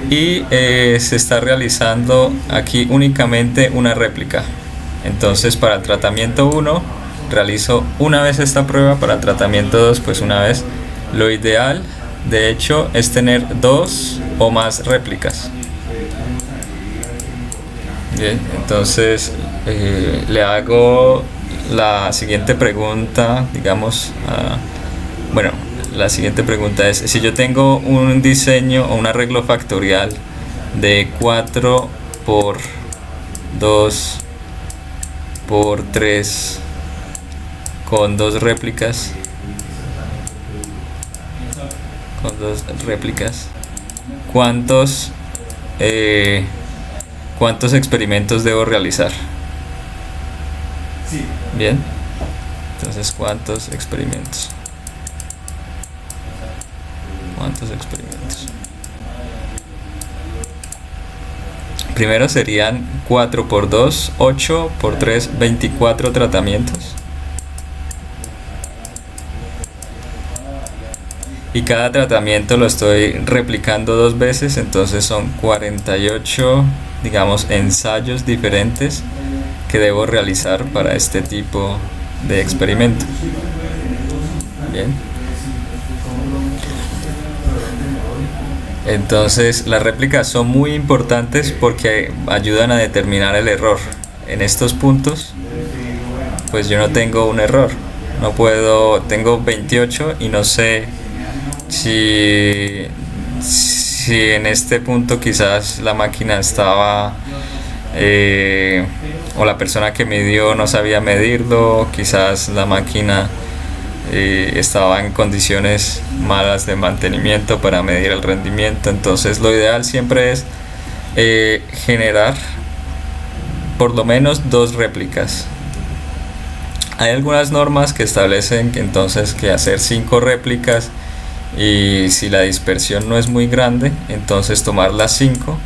y se está realizando aquí únicamente una réplica. Entonces, para el tratamiento 1 realizo una vez esta prueba, para el tratamiento 2 pues una vez. Lo ideal, de hecho, es tener 2 o más réplicas. Bien, entonces le hago la siguiente pregunta, digamos, la siguiente pregunta es: si yo tengo un diseño o un arreglo factorial de 4 por 2 por 3 con 2 réplicas, ¿cuántos experimentos debo realizar? Bien, entonces ¿cuántos experimentos? Primero serían 4 por 2, 8 por 3, 24 tratamientos. Y cada tratamiento lo estoy replicando 2 veces, entonces son 48, digamos, ensayos diferentes que debo realizar para este tipo de experimento. Bien. Entonces, las réplicas son muy importantes porque ayudan a determinar el error. En estos puntos, pues yo no tengo un error. Tengo 28 y no sé si en este punto quizás la máquina estaba o la persona que midió no sabía medirlo, quizás la máquina estaba en condiciones malas de mantenimiento para medir el rendimiento. Entonces lo ideal siempre es generar por lo menos 2 réplicas. Hay algunas normas que establecen que entonces que hacer 5 réplicas, y si la dispersión no es muy grande, entonces tomar las 5,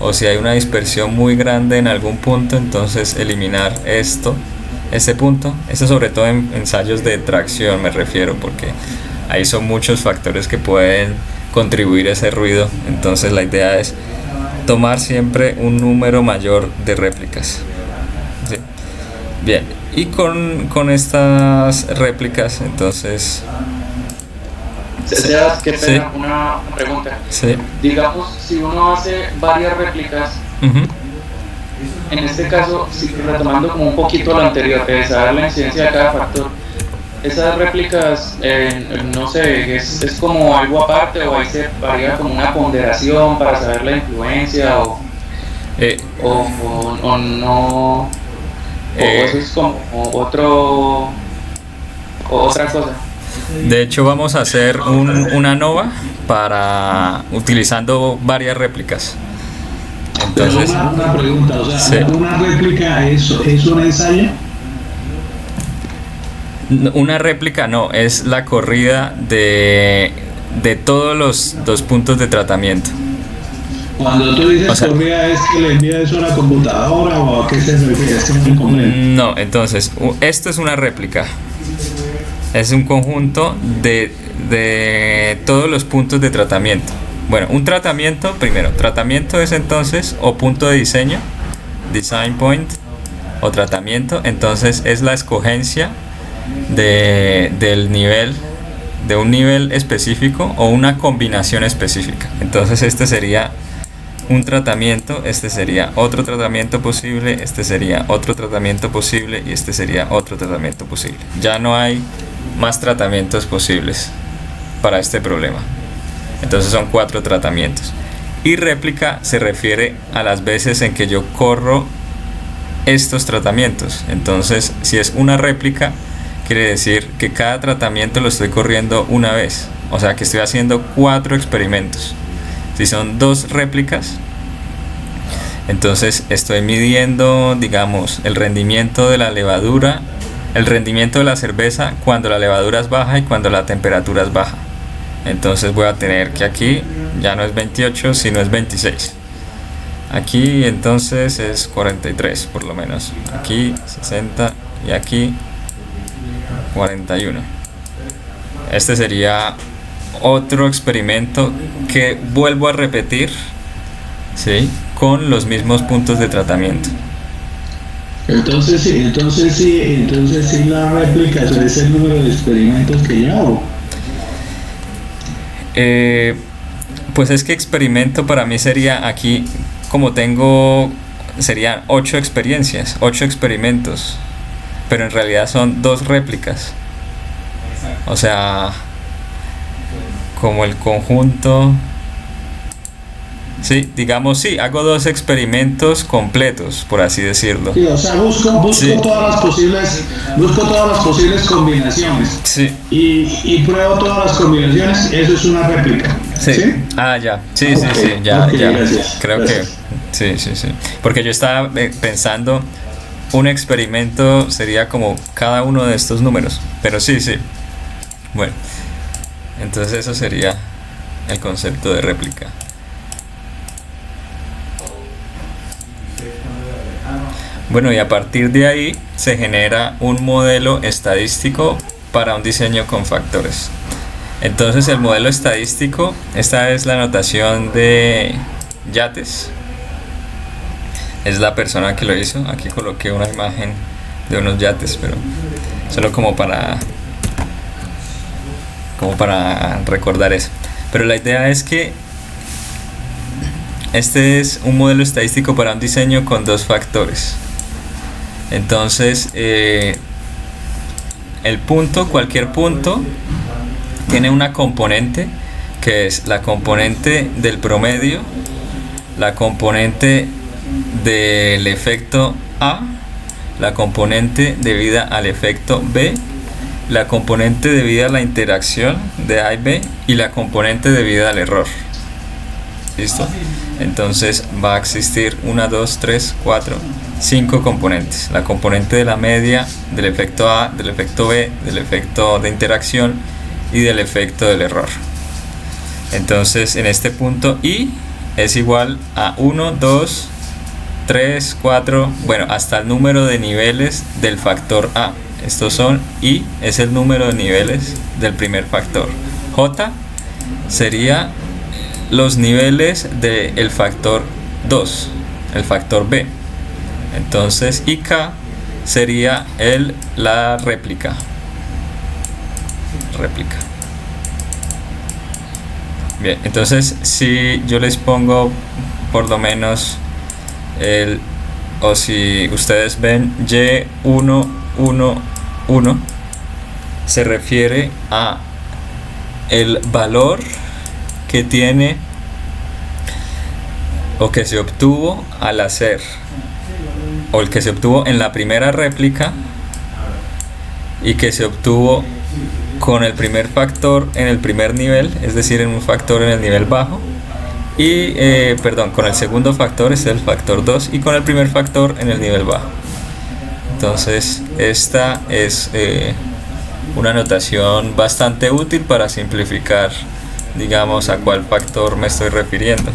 o si hay una dispersión muy grande en algún punto, entonces eliminar ese punto. Eso sobre todo en ensayos de tracción me refiero, porque ahí son muchos factores que pueden contribuir a ese ruido. Entonces la idea es tomar siempre un número mayor de réplicas. ¿Sí? Bien, y con estas réplicas entonces... Qué pena, una pregunta. Sí. Digamos, si uno hace varias réplicas, en este caso, retomando como un poquito lo anterior, de saber la incidencia de cada factor, esas réplicas, no sé, es como algo aparte, o ahí se varía como una ponderación para saber la influencia, o no, o eso es como otra cosa. De hecho, vamos a hacer una nova para utilizando varias réplicas. Pero Entonces, una pregunta, o sea, sí. ¿una réplica es un ensayo? Una réplica no, es la corrida de todos los puntos de tratamiento. Cuando tú dices O sea, corrida, ¿es que le envías eso a la computadora o a qué se refiere? Es que no me comprendo. No, entonces, esto es una réplica. Es un conjunto de todos los puntos de tratamiento. Bueno, un tratamiento, primero, tratamiento es entonces, o punto de diseño, design point, o tratamiento, entonces es la escogencia del nivel, de un nivel específico o una combinación específica. Entonces este sería un tratamiento, este sería otro tratamiento posible, este sería otro tratamiento posible y este sería otro tratamiento posible. Ya no hay más tratamientos posibles para este problema. Entonces son 4 tratamientos. Y réplica se refiere a las veces en que yo corro estos tratamientos. Entonces, si es una réplica, quiere decir que cada tratamiento lo estoy corriendo una vez. O sea que estoy haciendo 4 experimentos. Si son 2 réplicas, entonces estoy midiendo, digamos, el rendimiento de la levadura, el rendimiento de la cerveza cuando la levadura es baja y cuando la temperatura es baja. Entonces voy a tener que aquí ya no es 28, sino es 26. Aquí entonces es 43 por lo menos. Aquí 60 y aquí 41. Este sería otro experimento que vuelvo a repetir, ¿sí? Con los mismos puntos de tratamiento. Entonces sí la réplica es el número de experimentos que yo hago. Pues es que experimento para mí sería aquí, como tengo, serían 8 experiencias, 8 experimentos, pero en realidad son 2 réplicas. O sea, como el conjunto, sí, digamos, sí, hago 2 experimentos completos, por así decirlo. Sí, o sea, busco Sí. todas las posibles combinaciones. Sí. Y pruebo todas las combinaciones, eso es una réplica. Sí. ¿Sí? Ah, ya. Sí, Ok, sí, sí, ya, ok, ya. gracias, Creo gracias. que sí. Porque yo estaba pensando, un experimento sería como cada uno de estos números. Pero sí. Bueno, entonces eso sería el concepto de réplica. Bueno, y a partir de ahí se genera un modelo estadístico para un diseño con factores. Entonces el modelo estadístico, esta es la notación de Yates, es la persona que lo hizo. Aquí coloqué una imagen de unos yates, pero solo como para recordar eso. Pero la idea es que este es un modelo estadístico para un diseño con 2 factores. Entonces cualquier punto tiene una componente que es la componente del promedio, la componente del efecto A, la componente debida al efecto B, la componente debida a la interacción de A y B y la componente debida al error. ¿Listo? Entonces va a existir 1, 2, 3, 4, 5 componentes. La componente de la media, del efecto A, del efecto B, del efecto de interacción y del efecto del error. Entonces en este punto I es igual a 1, 2, 3, 4, bueno, hasta el número de niveles del factor A. Estos son I, es el número de niveles del primer factor. J sería los niveles del factor 2, el factor B. Entonces IK sería la réplica. Bien, entonces si yo les pongo por lo menos o si ustedes ven Y111 se refiere a el valor que tiene o que se obtuvo al hacer, o el que se obtuvo en la primera réplica y que se obtuvo con el primer factor en el primer nivel, es decir, en un factor en el nivel bajo, y perdón, con el segundo factor es el factor 2 y con el primer factor en el nivel bajo. Entonces esta es una notación bastante útil para simplificar, digamos, a cuál factor me estoy refiriendo.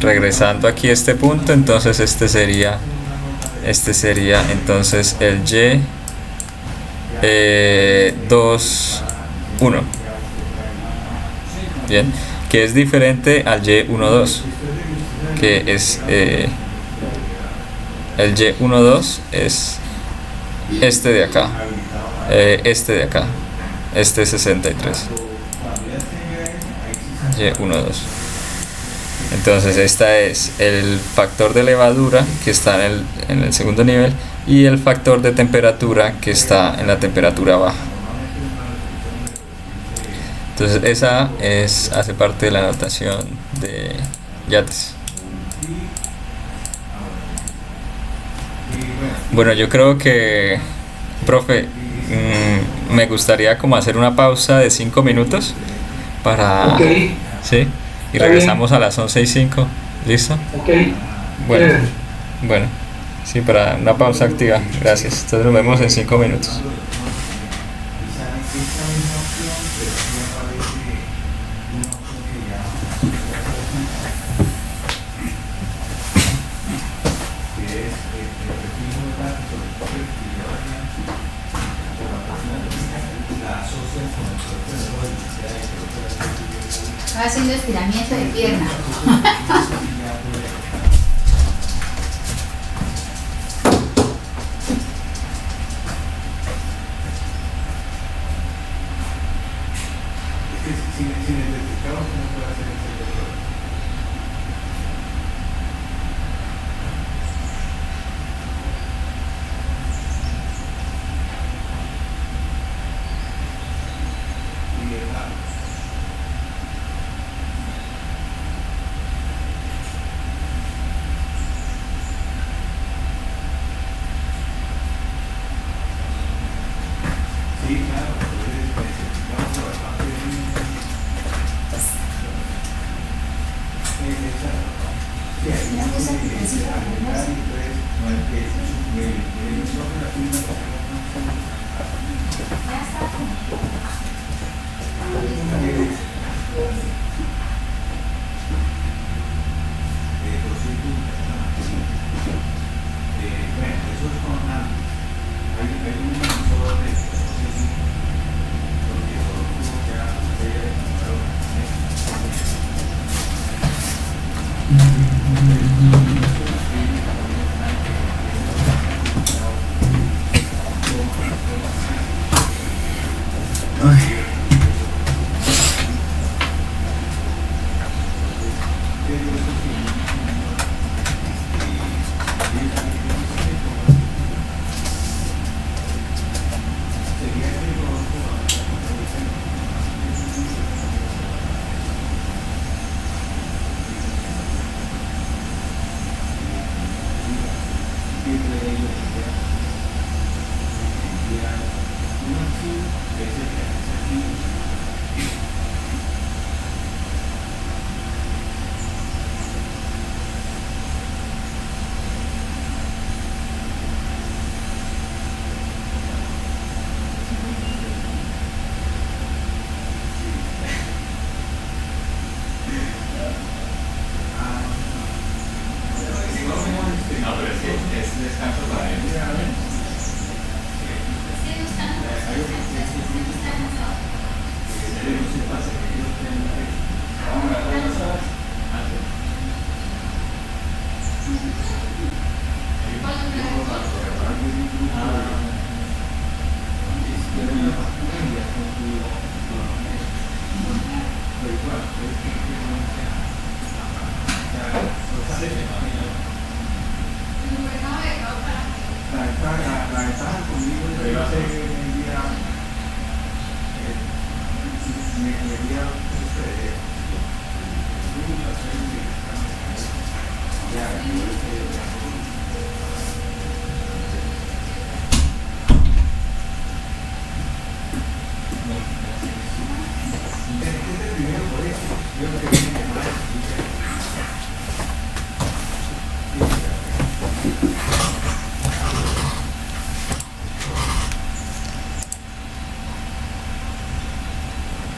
Regresando aquí a este punto, entonces este sería entonces el Y2, 1. Bien, que es diferente al Y12, que es el Y12 es este de acá, este 63, Y12. Entonces esta es el factor de levadura que está en el segundo nivel y el factor de temperatura que está en la temperatura baja. Entonces esa hace parte de la notación de Yates. Bueno, yo creo que, profe, me gustaría como hacer una pausa de 5 minutos para... Okay. ¿Sí? Y regresamos a las 11:05. ¿Listo? Ok. Bueno, sí, para una pausa activa. Gracias. Entonces nos vemos en 5 minutos. Estaba haciendo estiramiento de pierna.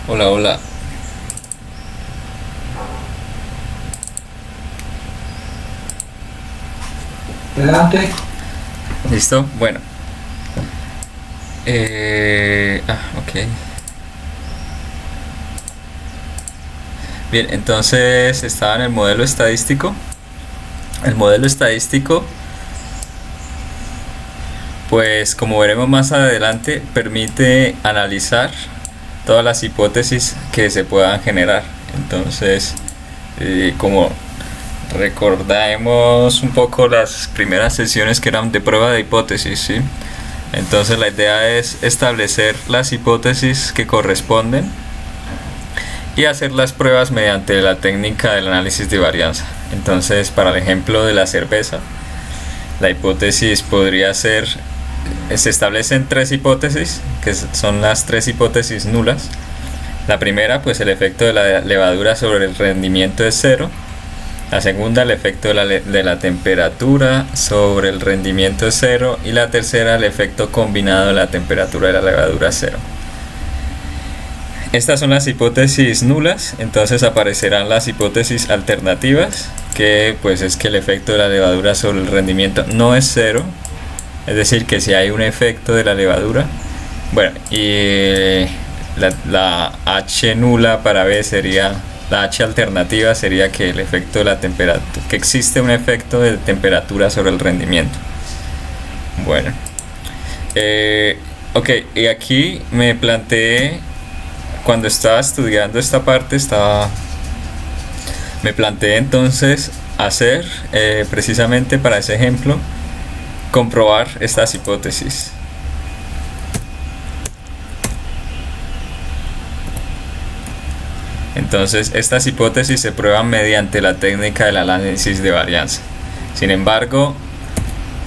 Hola, hola. Adelante. ¿Listo? Bueno. Ok. Bien, entonces estaba en el modelo estadístico. El modelo estadístico, pues como veremos más adelante, permite analizar todas las hipótesis que se puedan generar. Entonces, como recordemos un poco las primeras sesiones que eran de prueba de hipótesis, ¿sí? Entonces la idea es establecer las hipótesis que corresponden y hacer las pruebas mediante la técnica del análisis de varianza. Entonces, para el ejemplo de la cerveza, la hipótesis podría ser, se establecen tres hipótesis, que son las tres hipótesis nulas. La primera, pues el efecto de la levadura sobre el rendimiento es cero. La segunda, el efecto de la temperatura sobre el rendimiento es cero. Y la tercera, el efecto combinado de la temperatura de la levadura es cero. Estas son las hipótesis nulas. Entonces aparecerán las hipótesis alternativas, que pues es que el efecto de la levadura sobre el rendimiento no es cero. Es decir, que si hay un efecto de la levadura, bueno, y la H nula para B sería, la H alternativa sería que el efecto de la temperatura, que existe un efecto de temperatura sobre el rendimiento. Bueno, ok, y aquí me planteé, cuando estaba estudiando esta parte, me planteé entonces hacer, precisamente para ese ejemplo, comprobar estas hipótesis. Entonces, estas hipótesis se prueban mediante la técnica del análisis de varianza. Sin embargo,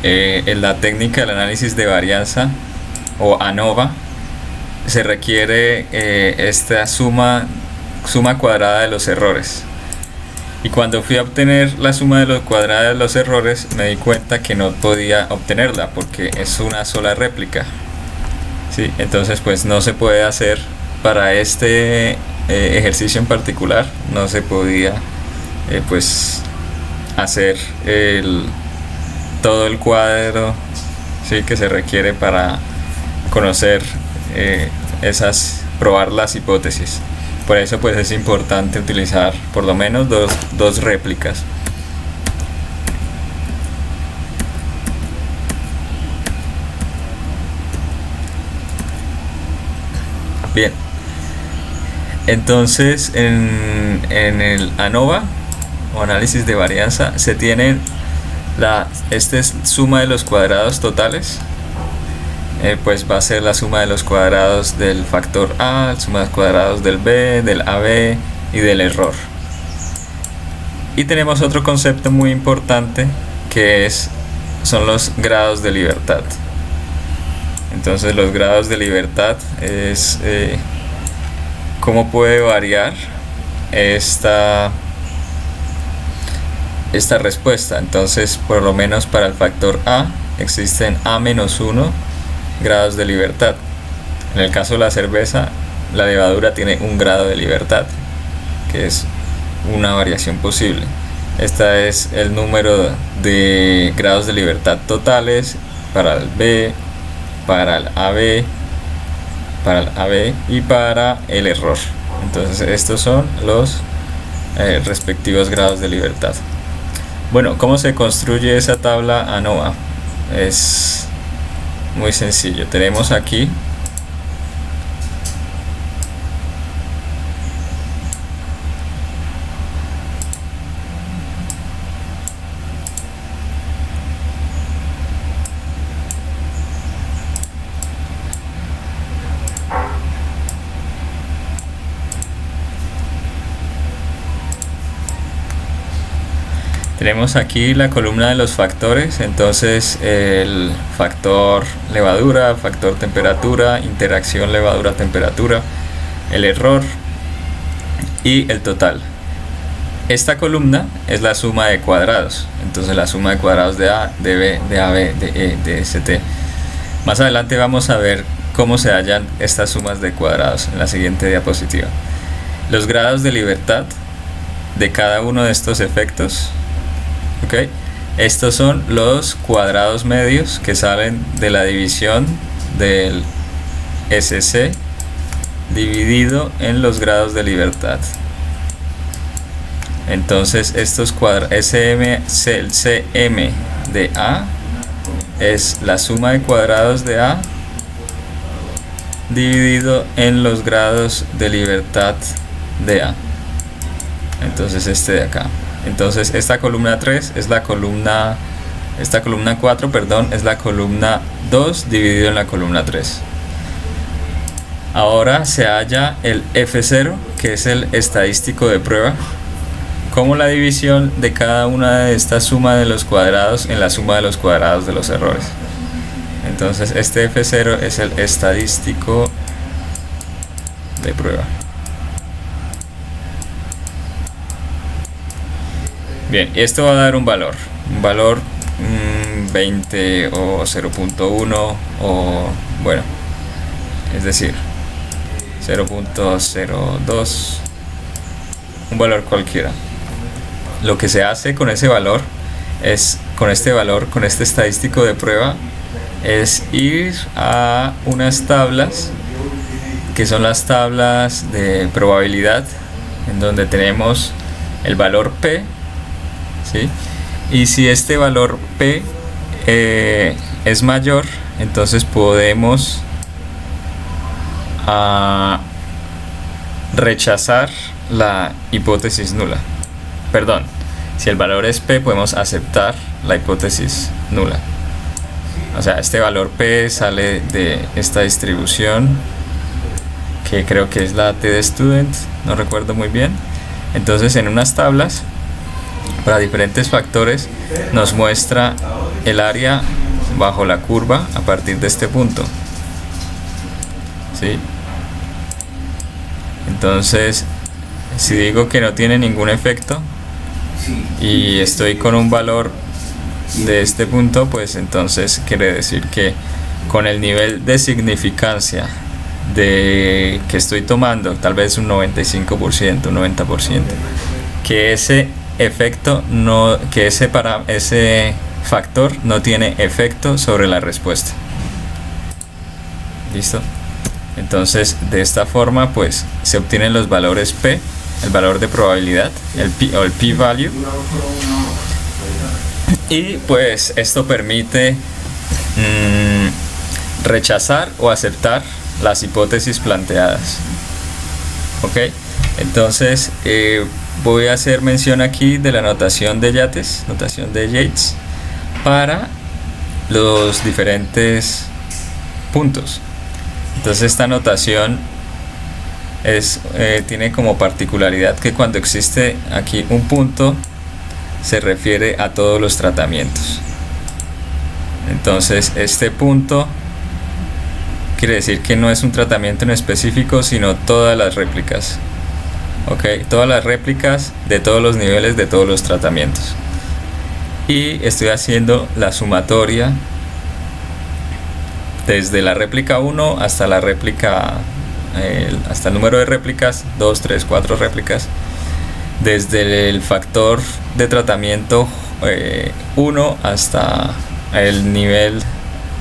en la técnica del análisis de varianza, o ANOVA, se requiere esta suma cuadrada de los errores. Y cuando fui a obtener la suma de los cuadrada de los errores, me di cuenta que no podía obtenerla porque es una sola réplica, ¿sí? Entonces pues no se puede hacer para este ejercicio en particular, no se podía pues hacer todo el cuadro, ¿sí?, que se requiere para conocer probar las hipótesis. Por eso pues es importante utilizar por lo menos dos réplicas. Bien, entonces en el ANOVA o análisis de varianza se tienen esta es suma de los cuadrados totales. Pues va a ser la suma de los cuadrados del factor A, la suma de los cuadrados del B, del AB y del error. Y tenemos otro concepto muy importante que son los grados de libertad. Entonces los grados de libertad es cómo puede variar esta respuesta. Entonces, por lo menos para el factor A existen A-1 grados de libertad. En el caso de la cerveza, la levadura tiene 1 grado de libertad, que es una variación posible. Esta es el número de grados de libertad totales para el B, para el AB, y para el error. Entonces estos son los respectivos grados de libertad. Bueno, ¿cómo se construye esa tabla ANOVA? Es muy sencillo. Tenemos aquí la columna de los factores. Entonces el factor levadura, factor temperatura, interacción levadura-temperatura, el error y el total. Esta columna es la suma de cuadrados. Entonces la suma de cuadrados de A, de B, de AB, de E, de ST. Más adelante vamos a ver cómo se hallan estas sumas de cuadrados en la siguiente diapositiva. Los grados de libertad de cada uno de estos efectos, ¿ok? Estos son los cuadrados medios que salen de la división del SC dividido en los grados de libertad. Entonces estos el CM de A es la suma de cuadrados de A dividido en los grados de libertad de A. Entonces este de acá. Entonces esta columna 3 es la columna, esta columna 4, perdón, es la columna 2 dividido en la columna 3. Ahora se halla el F0, que es el estadístico de prueba, como la división de cada una de estas sumas de los cuadrados en la suma de los cuadrados de los errores. Entonces este F0 es el estadístico de prueba. Bien, esto va a dar un valor 20 o 0.1 o bueno, es decir 0.02, un valor cualquiera. Lo que se hace con ese valor es, con este estadístico de prueba, es ir a unas tablas que son las tablas de probabilidad, en donde tenemos el valor P, ¿sí? Y si este valor P es mayor, entonces podemos rechazar la hipótesis nula. Perdón, si el valor es P, podemos aceptar la hipótesis nula. O sea, este valor P sale de esta distribución, que creo que es la T de Student, no recuerdo muy bien. Entonces, en unas tablas para diferentes factores nos muestra el área bajo la curva a partir de este punto, ¿sí? Entonces, si digo que no tiene ningún efecto y estoy con un valor de este punto, pues entonces quiere decir que con el nivel de significancia que estoy tomando, tal vez un 95%, un 90%, que ese efecto ese factor no tiene efecto sobre la respuesta. ¿Listo? Entonces, de esta forma, pues se obtienen los valores P, el valor de probabilidad, el p-value, y pues esto permite rechazar o aceptar las hipótesis planteadas. Ok, entonces voy a hacer mención aquí de la notación de Yates, para los diferentes puntos. Entonces esta notación tiene como particularidad que cuando existe aquí un punto se refiere a todos los tratamientos. Entonces este punto quiere decir que no es un tratamiento en específico, sino todas las réplicas. Ok, todas las réplicas de todos los niveles de todos los tratamientos. Y estoy haciendo la sumatoria desde la réplica 1 hasta la réplica, hasta el número de réplicas, 2, 3, 4 réplicas, desde el factor de tratamiento 1 hasta el nivel,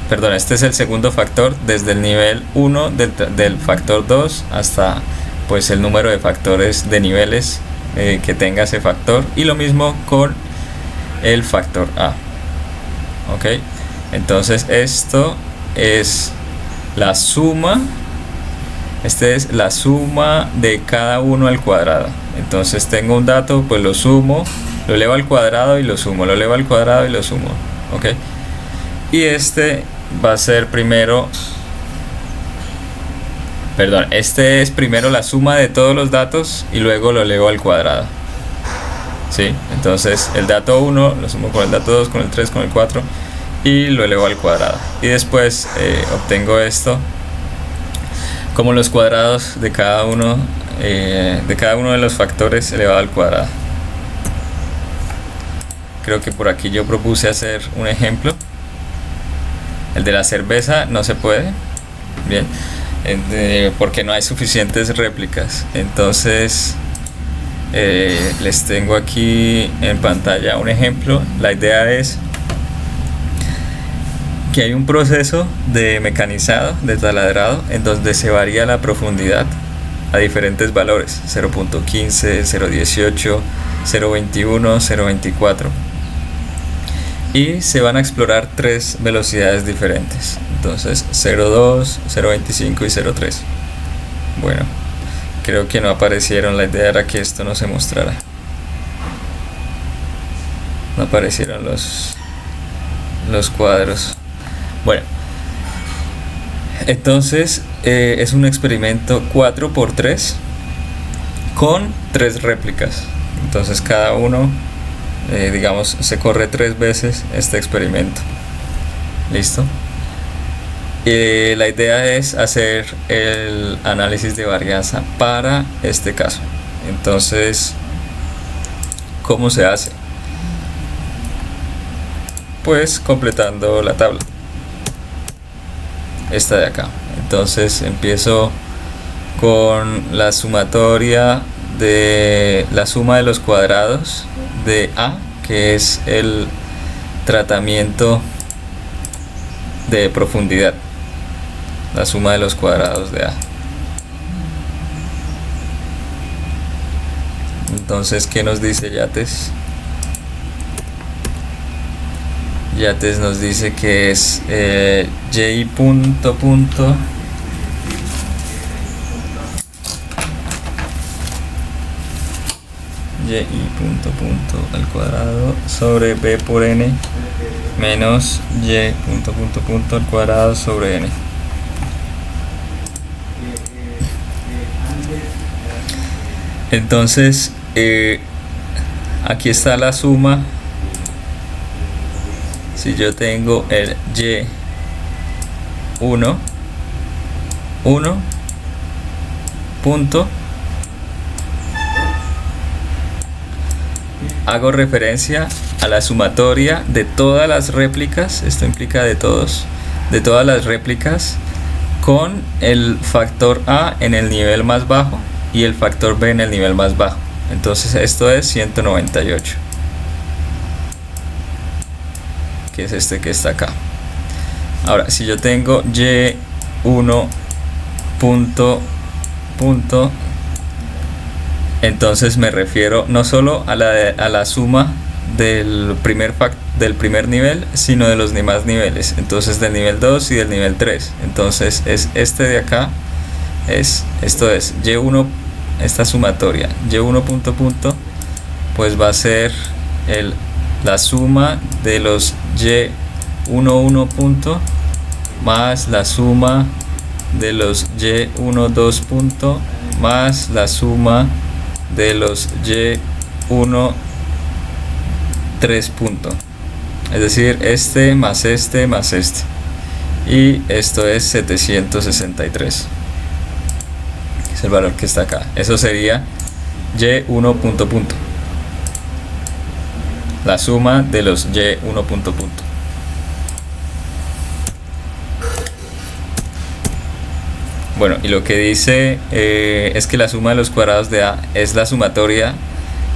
perdón, este es el segundo factor, desde el nivel 1 del factor 2 hasta pues el número de factores de niveles que tenga ese factor, y lo mismo con el factor A. Ok, entonces esto es la suma, es la suma de cada uno al cuadrado. Entonces tengo un dato, pues lo sumo, lo elevo al cuadrado y lo sumo, lo elevo al cuadrado y lo sumo. Ok, y este va a ser primero, perdón, este es primero la suma de todos los datos y luego lo elevo al cuadrado. ¿Sí? Entonces el dato 1 lo sumo con el dato 2, con el 3, con el 4 y lo elevo al cuadrado. Y después obtengo esto como los cuadrados de cada uno de los factores elevado al cuadrado. Creo que por aquí yo propuse hacer un ejemplo. El de la cerveza no se puede. Bien, porque no hay suficientes réplicas. Entonces les tengo aquí en pantalla un ejemplo. La idea es que hay un proceso de mecanizado, de taladrado, en donde se varía la profundidad a diferentes valores: 0.15, 0.18, 0.21, 0.24, y se van a explorar 3 velocidades diferentes. Entonces 0.2, 0.25 y 0.3. Bueno, creo que no aparecieron. La idea era que esto no se mostrara. No aparecieron los cuadros. Bueno, entonces es un experimento 4×3 con 3 réplicas. Entonces cada uno, digamos, se corre 3 veces este experimento. ¿Listo? La idea es hacer el análisis de varianza para este caso. Entonces, ¿cómo se hace? Pues completando la tabla, esta de acá. Entonces empiezo con la sumatoria de la suma de los cuadrados de A, que es el tratamiento de profundidad, la suma de los cuadrados de A. Entonces, ¿qué nos dice Yates? Yates nos dice que es y punto al cuadrado sobre b por n menos y punto al cuadrado sobre n. Entonces aquí está la suma. Si yo tengo el y1 punto, hago referencia a la sumatoria de todas las réplicas, esto implica de todas las réplicas, con el factor A en el nivel más bajo y el factor B en el nivel más bajo. Entonces esto es 198, que es este que está acá. Ahora, si yo tengo y1 punto, entonces me refiero no solo a la suma del primer nivel, sino de los demás niveles. Entonces del nivel 2 y del nivel 3. Entonces es este de acá, esto es y1, esta sumatoria y1 punto, pues va a ser la suma de los y11 punto más la suma de los y12 punto más la suma de los y13 punto, es decir, este más este más este, y esto es 763, es el valor que está acá. Eso sería y1 punto, la suma de los y1 punto. Bueno, y lo que dice es que la suma de los cuadrados de A es la sumatoria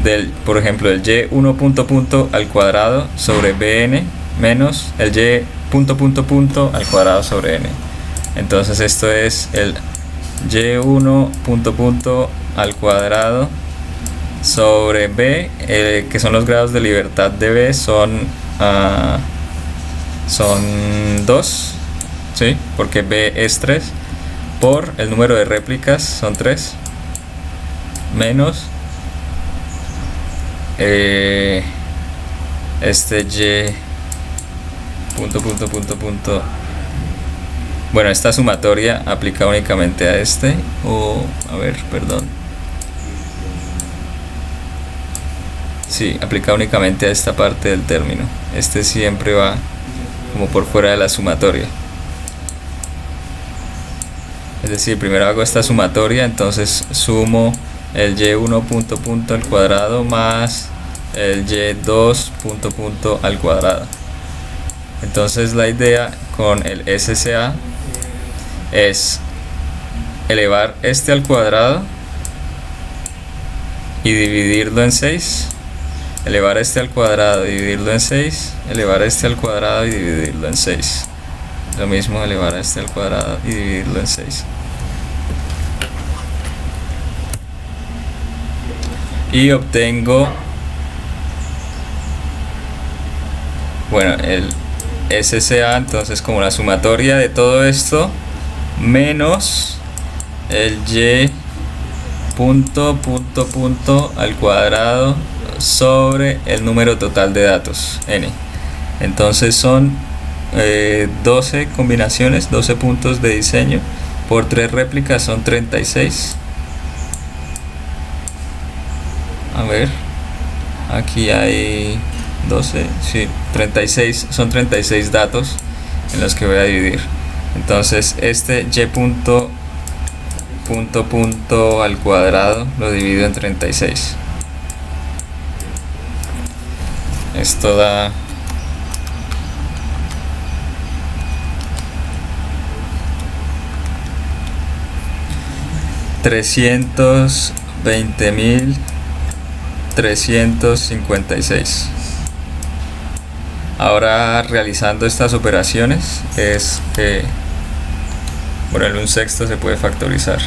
del, por ejemplo, el y1 punto al cuadrado sobre bn menos el y punto al cuadrado sobre n. Entonces esto es el y1 punto al cuadrado sobre b, que son los grados de libertad de b, son 2, ¿sí? Porque b es 3, por el número de réplicas, son 3, menos este y punto. Bueno, esta sumatoria aplica únicamente a este, sí, aplica únicamente a esta parte del término. Este siempre va como por fuera de la sumatoria. Es decir, primero hago esta sumatoria, entonces sumo el y1 punto al cuadrado más el y2 punto al cuadrado. Entonces la idea con el SCA es elevar este al cuadrado y dividirlo en 6, elevar este al cuadrado y dividirlo en 6, elevar este al cuadrado y dividirlo en 6. Lo mismo elevar este al cuadrado y dividirlo en 6. Y obtengo, bueno, el SCA, entonces como la sumatoria de todo esto menos el y punto al cuadrado sobre el número total de datos n. Entonces son 12 combinaciones, 12 puntos de diseño por 3 réplicas son 36. A ver, aquí hay 12, sí, 36, son 36 datos en los que voy a dividir. Entonces este y punto al cuadrado lo divido en 36. Esto da 320.356. Ahora, realizando estas operaciones, es que, bueno, el 1/6 se puede factorizar.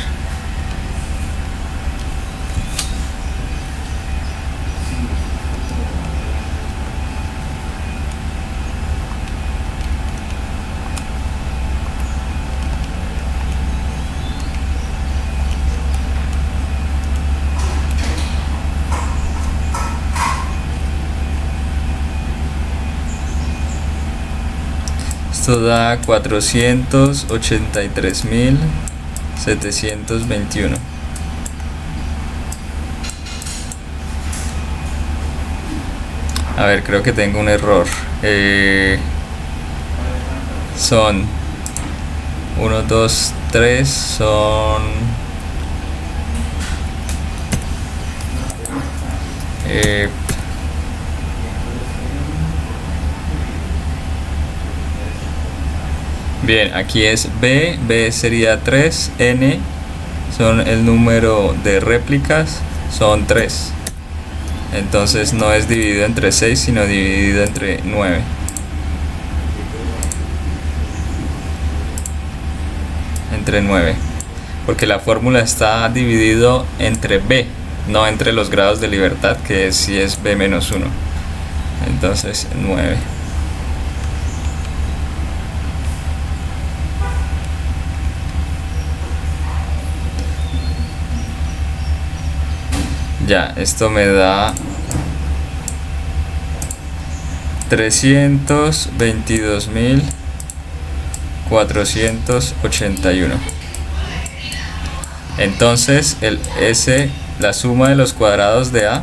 Esto da 483.721. A ver, creo que tengo un error. Son 1, 2, 3, son bien, aquí es B sería 3, N son el número de réplicas, son 3. Entonces no es dividido entre 6, sino dividido entre 9. Entre 9. Porque la fórmula está dividido entre B, no entre los grados de libertad, que si es B menos 1. Entonces 9. Ya, esto me da 322.481. Entonces el S, la suma de los cuadrados de A,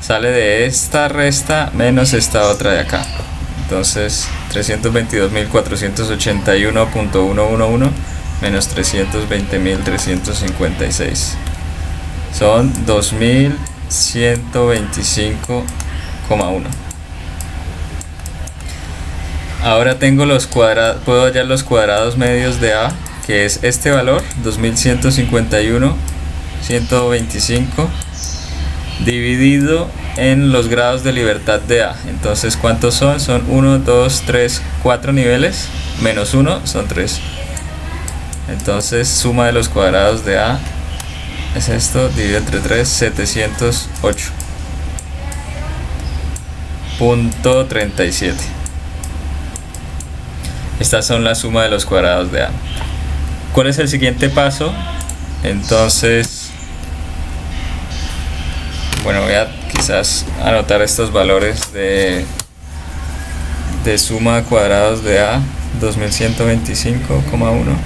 sale de esta resta menos esta otra de acá. Entonces 322.481.111 menos 320.356. Son 2125,1. Ahora tengo los cuadrados, puedo hallar los cuadrados medios de A, que es este valor, 2151.125, dividido en los grados de libertad de A. Entonces, ¿cuántos son? Son 1, 2, 3, 4 niveles, menos 1 son 3. Entonces, suma de los cuadrados de A es esto, dividido entre 3, 708.37. Estas son la suma de los cuadrados de A. ¿Cuál es el siguiente paso? Entonces, bueno, voy a quizás anotar estos valores de suma de cuadrados de A, 2125,1.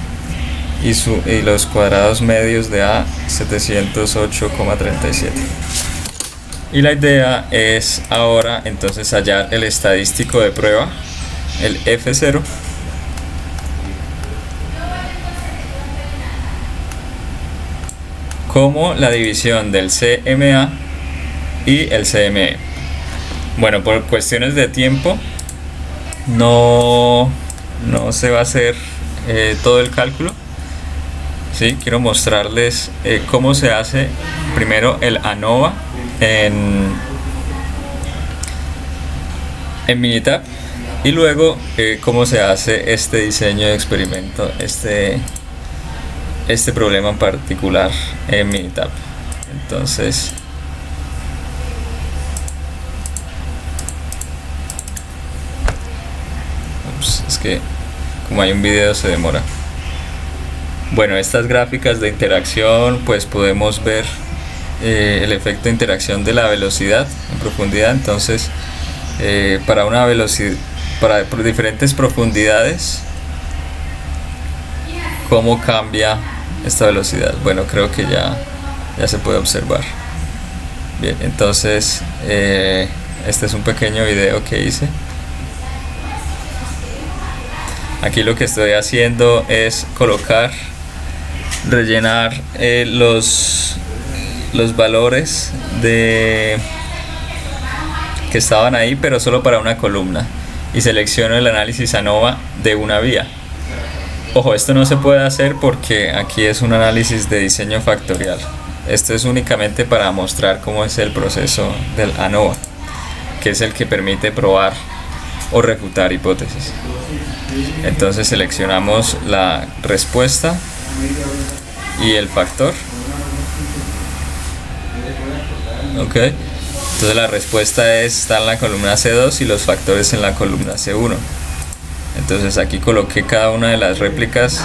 Y los cuadrados medios de A, 708,37. Y la idea es ahora entonces hallar el estadístico de prueba, el F0, como la división del CMA y el CME. Bueno, por cuestiones de tiempo no se va a hacer todo el cálculo. ¿Sí? Quiero mostrarles cómo se hace primero el ANOVA en Minitab y luego cómo se hace este diseño de experimento, este problema en particular en Minitab. Entonces, es que como hay un video se demora. Bueno, estas gráficas de interacción, pues podemos ver el efecto de interacción de la velocidad en profundidad. Entonces, para una velocidad, por diferentes profundidades, ¿cómo cambia esta velocidad? Bueno, creo que ya se puede observar. Bien, entonces este es un pequeño video que hice. Aquí lo que estoy haciendo es rellenar los valores que estaban ahí, pero solo para una columna, y selecciono el análisis ANOVA de una vía. Ojo, esto no se puede hacer porque aquí es un análisis de diseño factorial. Esto es únicamente para mostrar cómo es el proceso del ANOVA, que es el que permite probar o refutar hipótesis. Entonces seleccionamos la respuesta y el factor. Ok, entonces la respuesta está en la columna C2 y los factores en la columna C1. Entonces aquí coloqué cada una de las réplicas,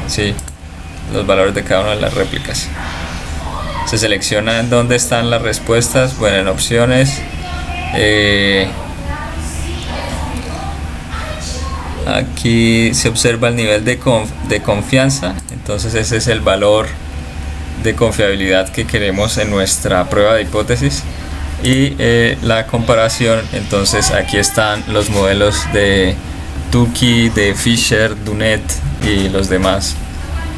sí, los valores de cada una de las réplicas. Se selecciona en dónde están las respuestas. Bueno, en opciones, aquí se observa el nivel de confianza. Entonces ese es el valor de confiabilidad que queremos en nuestra prueba de hipótesis. Y la comparación, entonces aquí están los modelos de Tukey, de Fisher, Dunet y los demás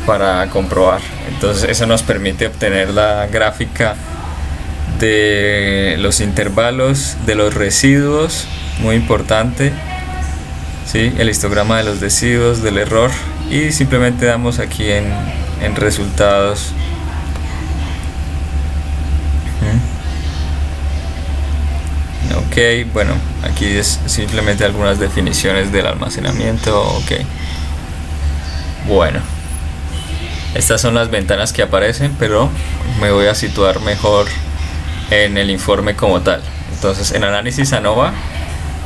para comprobar. Entonces eso nos permite obtener la gráfica de los intervalos, de los residuos, muy importante, ¿sí? El histograma de los residuos, del error, y simplemente damos aquí en resultados. Ok, bueno, aquí es simplemente algunas definiciones del almacenamiento. Ok, bueno, estas son las ventanas que aparecen, pero me voy a situar mejor en el informe como tal. Entonces, en análisis ANOVA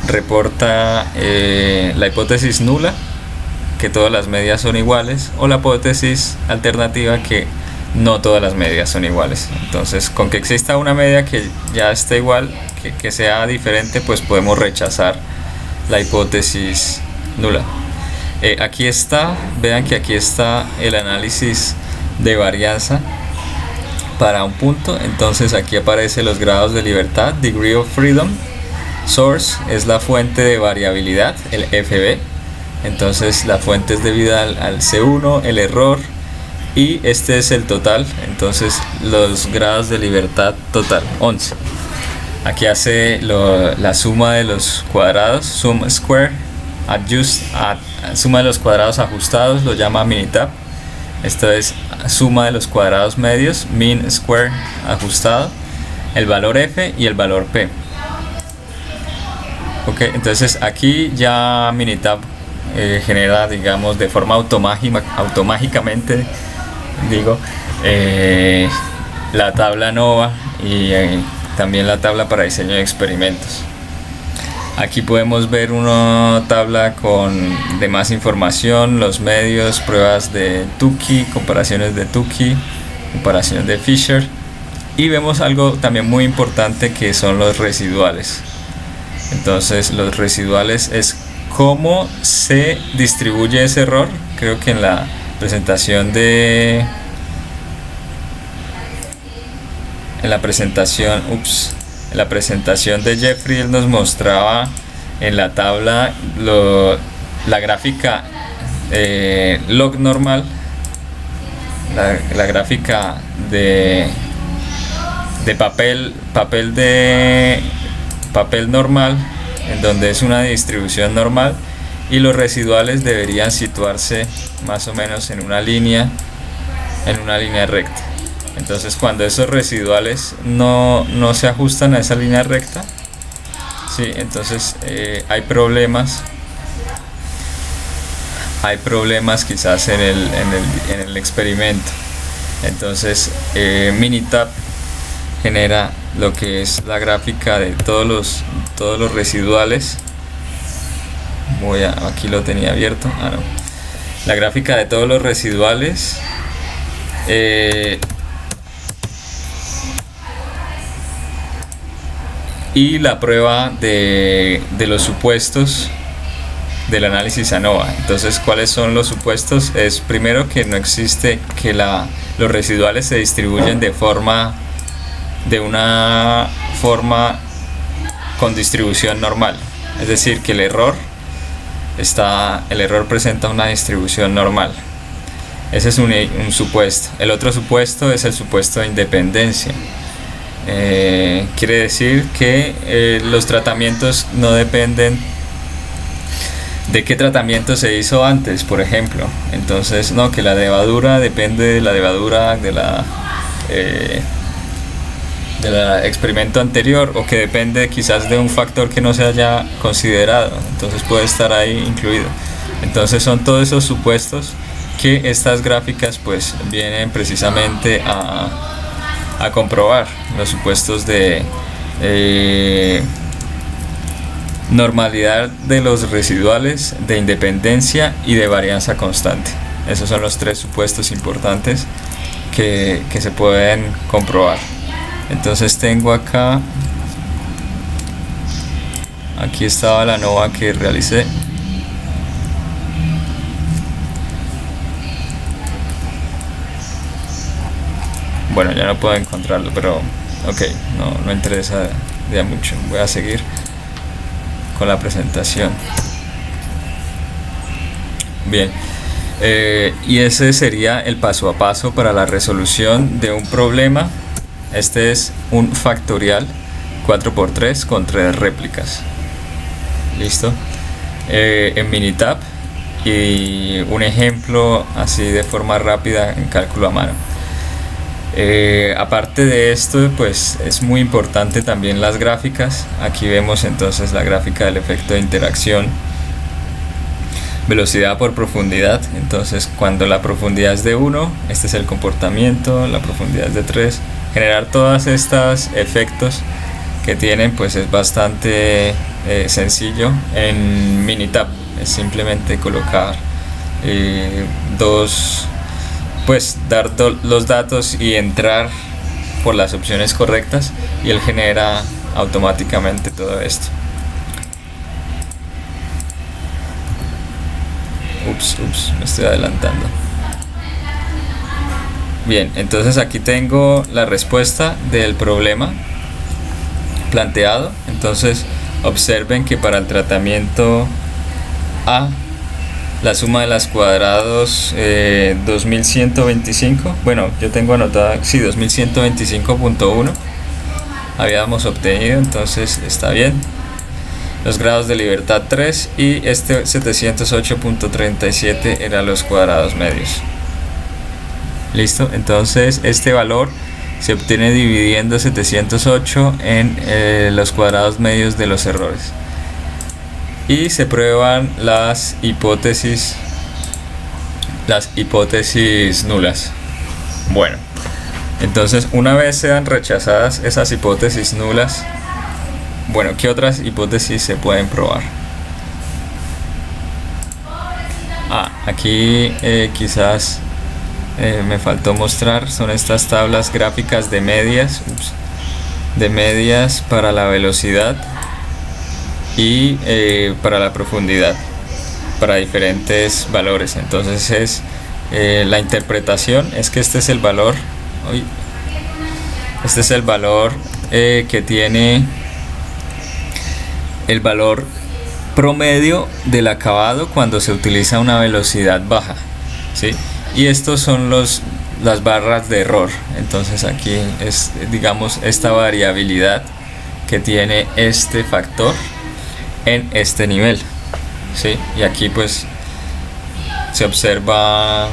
reporta la hipótesis nula, que todas las medias son iguales, o la hipótesis alternativa, que no todas las medias son iguales. Entonces, con que exista una media que ya esté igual, que sea diferente, pues podemos rechazar la hipótesis nula. Aquí está, vean que aquí está el análisis de varianza para un punto. Entonces aquí aparecen los grados de libertad, degree of freedom. Source es la fuente de variabilidad, el FB. Entonces la fuente es debida al C1, el error, y este es el total. Entonces los grados de libertad total, 11. Aquí hace la suma de los cuadrados, sum square, suma de los cuadrados ajustados, lo llama Minitab. Esto es suma de los cuadrados medios, mean square ajustado, el valor F y el valor P. Ok, entonces aquí ya Minitab genera, digamos, de forma automáticamente, la tabla ANOVA y también la tabla para diseño de experimentos. Aquí podemos ver una tabla de más información, los medios, pruebas de Tukey, comparaciones de Tukey, comparaciones de Fisher, y vemos algo también muy importante, que son los residuales. Entonces los residuales es cómo se distribuye ese error. Creo que en la presentación de Jeffrey, él nos mostraba en la tabla la gráfica log normal, la gráfica de papel normal, en donde es una distribución normal, y los residuales deberían situarse más o menos en una línea recta. Entonces cuando esos residuales no se ajustan a esa línea recta, ¿sí? Entonces hay problemas quizás en el experimento. Entonces Minitab genera lo que es la gráfica de todos los residuales. Aquí lo tenía abierto. No. La gráfica de todos los residuales y la prueba de los supuestos del análisis ANOVA. Entonces, ¿cuáles son los supuestos? Es primero que no existe que los residuales se distribuyen de una forma con distribución normal, es decir, que el error presenta una distribución normal. Ese es un supuesto. El otro supuesto es el supuesto de independencia. Quiere decir que los tratamientos no dependen de qué tratamiento se hizo antes, por ejemplo. Entonces, no, que la levadura depende de la levadura del experimento anterior, o que depende quizás de un factor que no se haya considerado, entonces puede estar ahí incluido. Entonces son todos esos supuestos que estas gráficas pues vienen precisamente a comprobar, los supuestos de normalidad de los residuales, de independencia y de varianza constante. Esos son los tres supuestos importantes que se pueden comprobar. Entonces tengo aquí estaba la ANOVA que realicé. Bueno, ya no puedo encontrarlo, pero ok, no interesa ya mucho. Voy a seguir con la presentación. Bien, y ese sería el paso a paso para la resolución de un problema. Este es un factorial 4×3 con 3 réplicas. Listo. En Minitab, y un ejemplo así de forma rápida en cálculo a mano. Aparte de esto, pues es muy importante también las gráficas. Aquí vemos entonces la gráfica del efecto de interacción, velocidad por profundidad. Entonces cuando la profundidad es de 1, este es el comportamiento, la profundidad es de 3. Generar todos estos efectos que tienen pues es bastante sencillo en Minitab. Es simplemente colocar dar los datos y entrar por las opciones correctas, y él genera automáticamente todo esto. Me estoy adelantando. Bien, entonces aquí tengo la respuesta del problema planteado. Entonces observen que para el tratamiento A, la suma de las cuadrados 2125, bueno, yo tengo anotado, sí, 2125.1 habíamos obtenido, entonces está bien. Los grados de libertad 3, y este 708.37 eran los cuadrados medios. Listo, entonces este valor se obtiene dividiendo 708 en los cuadrados medios de los errores, y se prueban las hipótesis nulas. Bueno, entonces una vez sean rechazadas esas hipótesis nulas, bueno, ¿qué otras hipótesis se pueden probar? Aquí quizás me faltó mostrar, son estas tablas gráficas de medias, para la velocidad y para la profundidad, para diferentes valores. Entonces la interpretación es que este es el valor, que tiene el valor promedio del acabado cuando se utiliza una velocidad baja, ¿sí? Y estos son las barras de error. Entonces aquí es, digamos, esta variabilidad que tiene este factor en este nivel. ¿sí? Y aquí pues se observa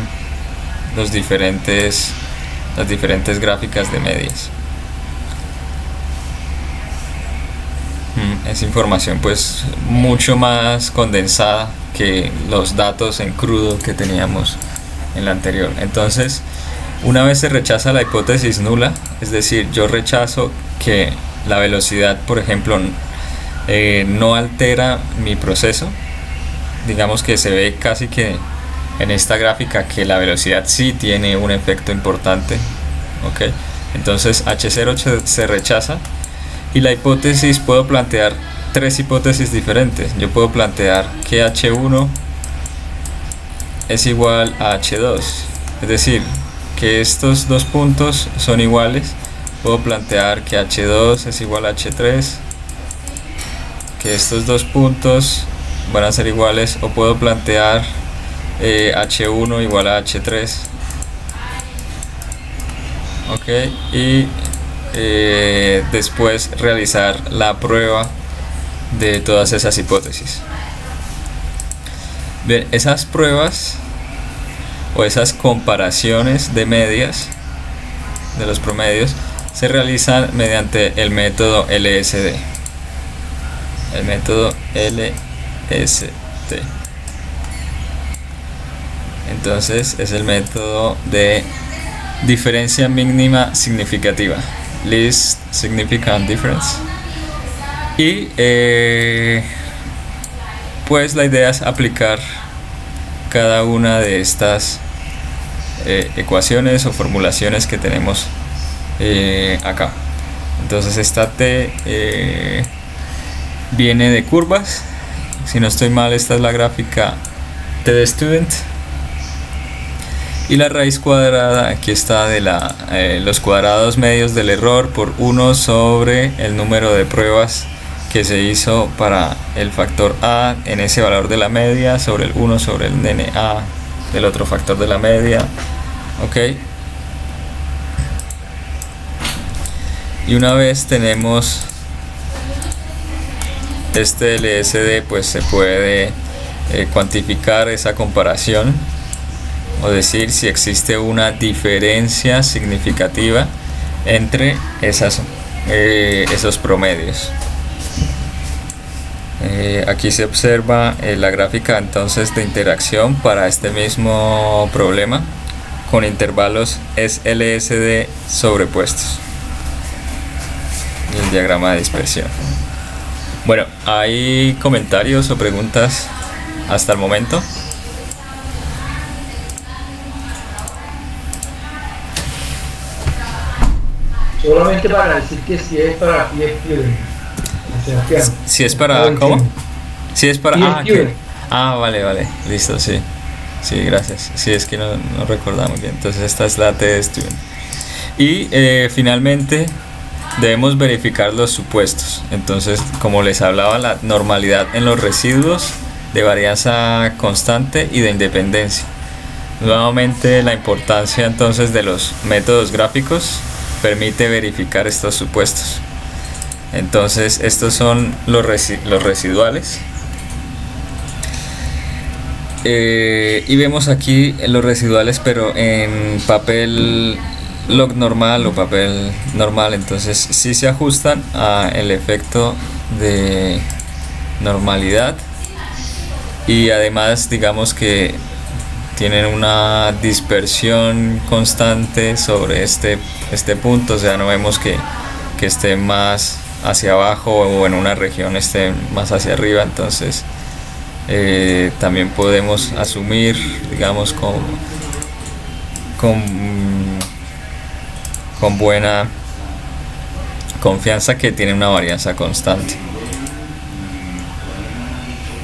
las diferentes gráficas de medias. Es información pues mucho más condensada que los datos en crudo que teníamos en la anterior. Entonces, una vez se rechaza la hipótesis nula, es decir, yo rechazo que la velocidad, por ejemplo, no altera mi proceso. Digamos que se ve casi que en esta gráfica que la velocidad sí tiene un efecto importante, ¿ok? Entonces H0 se rechaza y la hipótesis, puedo plantear tres hipótesis diferentes. Yo puedo plantear que H1 es igual a H2, es decir, que estos dos puntos son iguales. Puedo plantear que H2 es igual a H3, que estos dos puntos van a ser iguales, o puedo plantear H1 igual a H3, ok, y después realizar la prueba de todas esas hipótesis. Bien, esas pruebas o esas comparaciones de medias, de los promedios, se realizan mediante el método LSD. El método LSD. Entonces es el método de diferencia mínima significativa, least significant difference. Y pues la idea es aplicar cada una de estas ecuaciones o formulaciones que tenemos acá. Entonces esta T viene de curvas. Si no estoy mal, esta es la gráfica T de student. Y la raíz cuadrada, aquí está, de los cuadrados medios del error por 1 sobre el número de pruebas que se hizo para el factor A en ese valor de la media, sobre el 1 sobre el NA del otro factor de la media, ok. Y una vez tenemos este LSD, pues se puede cuantificar esa comparación o decir si existe una diferencia significativa entre esos promedios. Aquí se observa la gráfica entonces de interacción para este mismo problema con intervalos SLSD sobrepuestos y el diagrama de dispersión. Bueno, ¿hay comentarios o preguntas hasta el momento? Solamente para decir que si es para PSP. Si es para, ¿cómo? Si es para, vale, listo, sí, gracias. Sí, es que no recordamos bien. Entonces esta es la T de student. Y finalmente debemos verificar los supuestos. Entonces, como les hablaba, la normalidad en los residuos de varianza constante y de independencia. Nuevamente, la importancia entonces de los métodos gráficos permite verificar estos supuestos. Entonces estos son los residuales, y vemos aquí los residuales pero en papel log normal o papel normal. Entonces sí se ajustan al efecto de normalidad y además digamos que tienen una dispersión constante sobre este punto, o sea, no vemos que esté más hacia abajo o en una región esté más hacia arriba. Entonces también podemos asumir, digamos, con buena confianza que tiene una varianza constante.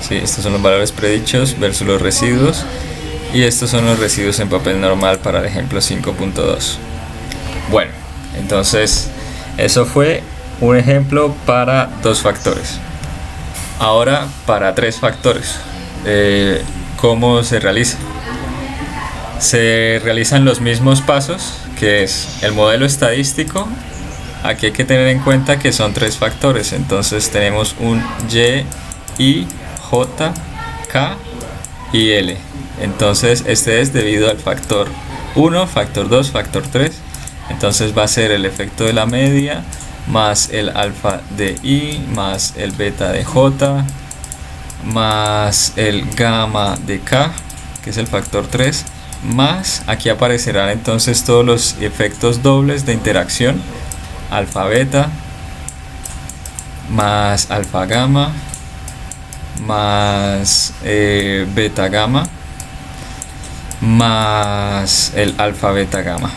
Sí, estos son los valores predichos versus los residuos, y estos son los residuos en papel normal para el ejemplo 5.2. Bueno, entonces eso fue un ejemplo para 2 factores. Ahora para 3 factores. ¿Cómo se realiza? Se realizan los mismos pasos, que es el modelo estadístico. Aquí hay que tener en cuenta que son 3 factores. Entonces tenemos un Y, I, J, K y L. Entonces este es debido al factor 1, factor 2, factor 3. Entonces va a ser el efecto de la media más el alfa de I más el beta de J más el gamma de K, que es el factor 3, más aquí aparecerán entonces todos los efectos dobles de interacción, alfa beta más alfa gamma más beta gamma más el alfa beta gamma,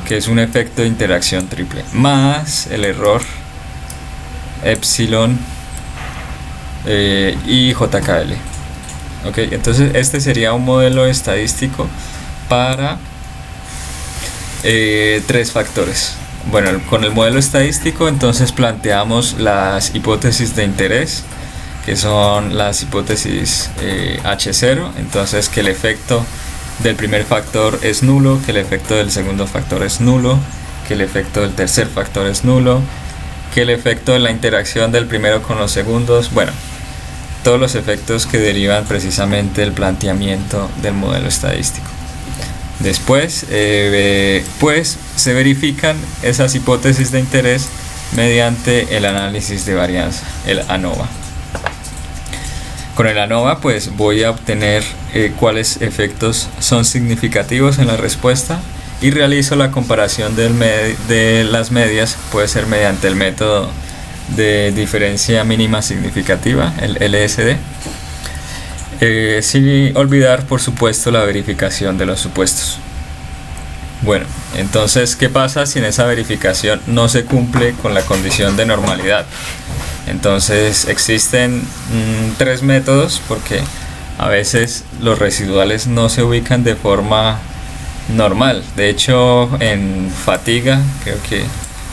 que es un efecto de interacción triple, más el error epsilon y JKL. Ok, entonces este sería un modelo estadístico para 3 factores. Bueno, con el modelo estadístico entonces planteamos las hipótesis de interés, que son las hipótesis H0, entonces que el efecto del primer factor es nulo, que el efecto del segundo factor es nulo, que el efecto del tercer factor es nulo, que el efecto de la interacción del primero con los segundos, bueno, todos los efectos que derivan precisamente del planteamiento del modelo estadístico. Después, pues se verifican esas hipótesis de interés mediante el análisis de varianza, el ANOVA. Con el ANOVA pues voy a obtener cuáles efectos son significativos en la respuesta y realizo la comparación de las medias, puede ser mediante el método de diferencia mínima significativa, el LSD, sin olvidar por supuesto la verificación de los supuestos. Bueno, entonces ¿qué pasa si en esa verificación no se cumple con la condición de normalidad? Entonces existen 3 métodos, porque a veces los residuales no se ubican de forma normal. De hecho, en fatiga, creo que el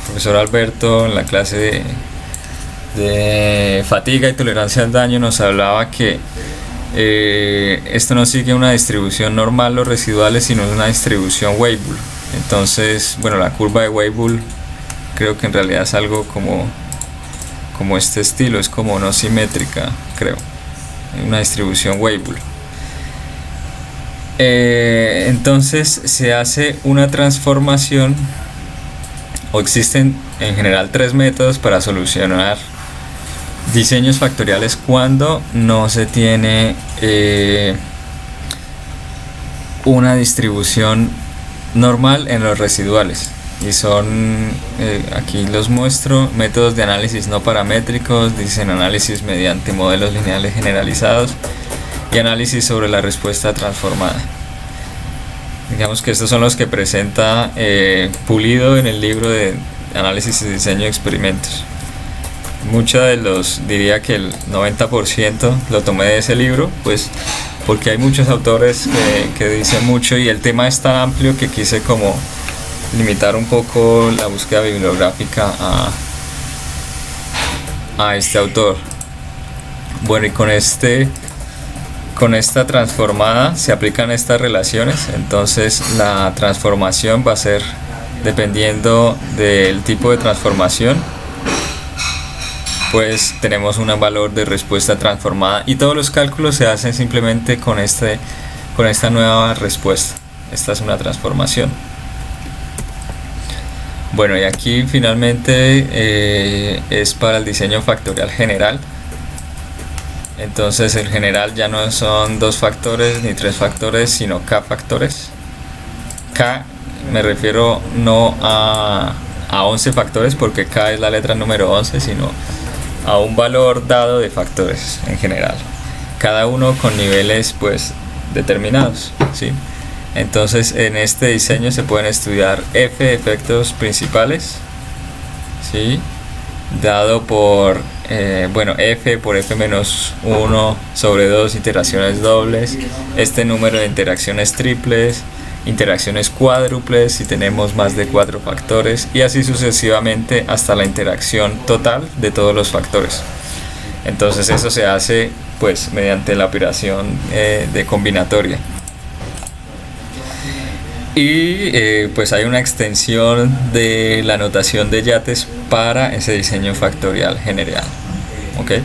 profesor Alberto en la clase de fatiga y tolerancia al daño nos hablaba que esto no sigue una distribución normal los residuales, sino una distribución Weibull. Entonces, bueno, la curva de Weibull creo que en realidad es algo como este estilo, es como no simétrica, creo, una distribución Weibull. Entonces se hace una transformación, o existen en general 3 métodos para solucionar diseños factoriales cuando no se tiene una distribución normal en los residuales, y son, aquí los muestro: métodos de análisis no paramétricos, dicen análisis mediante modelos lineales generalizados y análisis sobre la respuesta transformada. Digamos que estos son los que presenta Pulido en el libro de análisis y diseño de experimentos. Muchos de los, diría que el 90% lo tomé de ese libro, pues porque hay muchos autores que dicen mucho, y el tema es tan amplio que quise como limitar un poco la búsqueda bibliográfica a este autor. Bueno, y con esta transformada se aplican estas relaciones. Entonces la transformación va a ser dependiendo del tipo de transformación, pues tenemos un valor de respuesta transformada, y todos los cálculos se hacen simplemente con esta nueva respuesta. Esta es una transformación. Bueno, y aquí finalmente es para el diseño factorial general. Entonces el general ya no son 2 factores ni 3 factores, sino k factores. K me refiero no a 11 factores, porque k es la letra número 11, sino a un valor dado de factores en general, cada uno con niveles pues determinados, ¿sí? Entonces en este diseño se pueden estudiar f efectos principales, ¿sí? Dado por f por f menos 1 sobre 2 iteraciones dobles, este número de interacciones triples, interacciones cuádruples si tenemos más de 4 factores, y así sucesivamente hasta la interacción total de todos los factores. Entonces eso se hace pues mediante la operación de combinatoria, y pues hay una extensión de la notación de Yates para ese diseño factorial general. ¿Okay?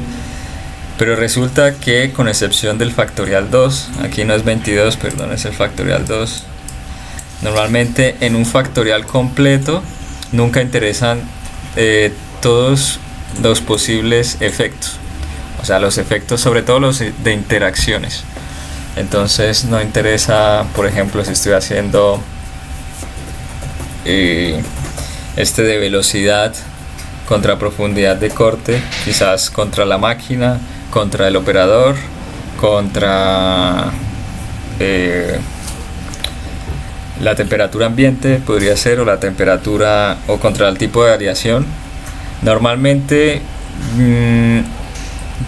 Pero resulta que con excepción del factorial 2, aquí no es 22, perdón, es el factorial 2, normalmente en un factorial completo nunca interesan todos los posibles efectos, o sea, los efectos, sobre todo los de interacciones. Entonces no interesa, por ejemplo, si estoy haciendo de velocidad contra profundidad de corte, quizás contra la máquina, contra el operador, contra la temperatura ambiente podría ser, o la temperatura, o contra el tipo de variación. Normalmente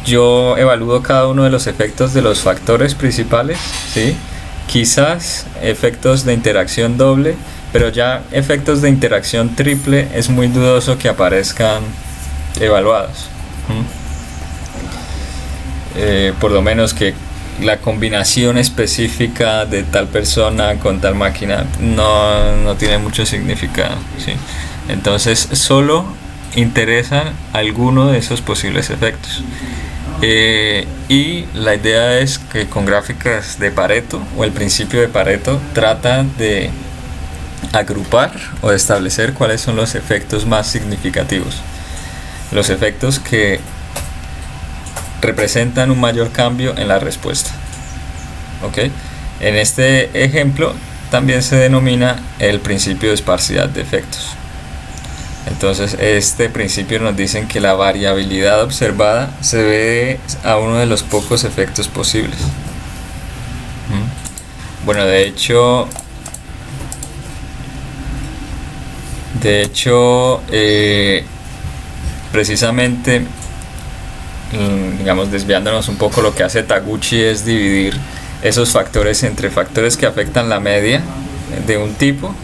yo evalúo cada uno de los efectos de los factores principales, ¿sí? Quizás efectos de interacción doble, pero ya efectos de interacción triple es muy dudoso que aparezcan evaluados. Por lo menos que la combinación específica de tal persona con tal máquina no tiene mucho significado, ¿sí? Entonces solo interesan alguno de esos posibles efectos. Y la idea es que con gráficas de Pareto, o el principio de Pareto, trata de agrupar o de establecer cuáles son los efectos más significativos, los efectos que representan un mayor cambio en la respuesta. ¿Ok? En este ejemplo también se denomina el principio de esparcidad de efectos. Entonces este principio nos dice que la variabilidad observada se debe a uno de los pocos efectos posibles. Bueno, de hecho precisamente, digamos, desviándonos un poco, lo que hace Taguchi es dividir esos factores entre factores que afectan la media de un tipo,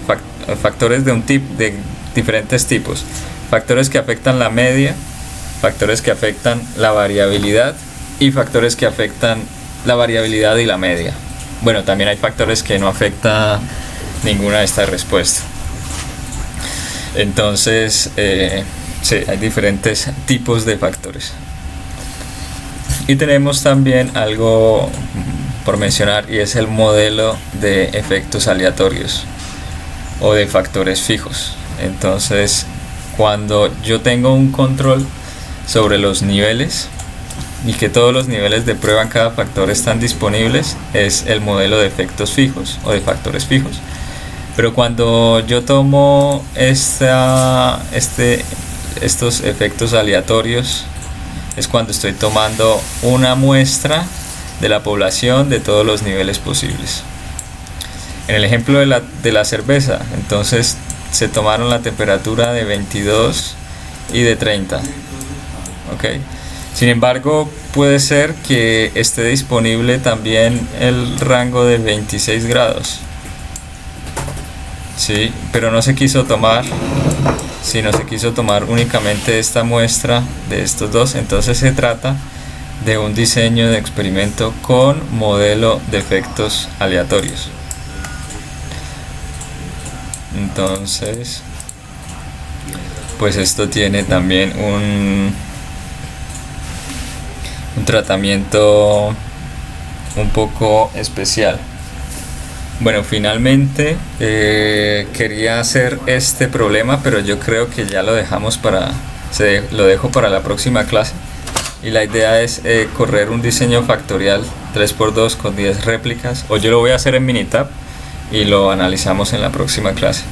factores de diferentes tipos, factores que afectan la media, factores que afectan la variabilidad y factores que afectan la variabilidad y la media. Bueno, también hay factores que no afectan ninguna de estas respuestas. Entonces, sí, hay diferentes tipos de factores. Y tenemos también algo por mencionar, y es el modelo de efectos aleatorios o de factores fijos. Entonces, cuando yo tengo un control sobre los niveles y que todos los niveles de prueba en cada factor están disponibles, es el modelo de efectos fijos o de factores fijos. Pero cuando yo tomo estos efectos aleatorios, es cuando estoy tomando una muestra de la población de todos los niveles posibles. En el ejemplo de la cerveza, entonces se tomaron la temperatura de 22 y de 30. ¿Okay? Sin embargo, puede ser que esté disponible también el rango de 26 grados. Sí, pero no se quiso tomar, sino se quiso tomar únicamente esta muestra de estos dos. Entonces se trata de un diseño de experimento con modelo de efectos aleatorios. Entonces, pues esto tiene también un tratamiento un poco especial. Bueno, finalmente quería hacer este problema, pero yo creo que ya lo dejamos lo dejo para la próxima clase. Y la idea es correr un diseño factorial 3×2 con 10 réplicas, o yo lo voy a hacer en Minitab y lo analizamos en la próxima clase,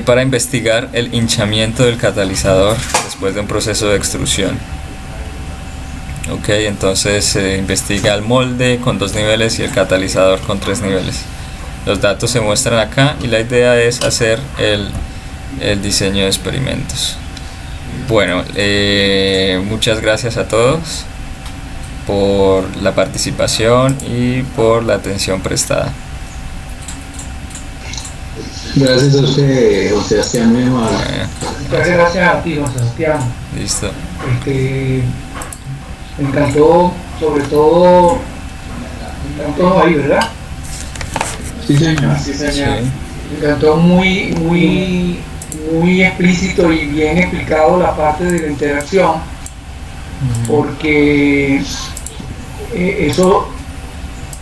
para investigar el hinchamiento del catalizador después de un proceso de extrusión. Ok, entonces se investiga el molde con 2 niveles y el catalizador con 3 niveles. Los datos se muestran acá y la idea es hacer el diseño de experimentos. Bueno, muchas gracias a todos por la participación y por la atención prestada. Gracias a usted, José Sebastián. Muchas gracias a ti, José Sebastián. Listo. Me encantó, sobre todo, ahí, ¿verdad? Sí, señor. Sí, señor. Sí. Me encantó muy explícito y bien explicado la parte de la interacción, porque eso,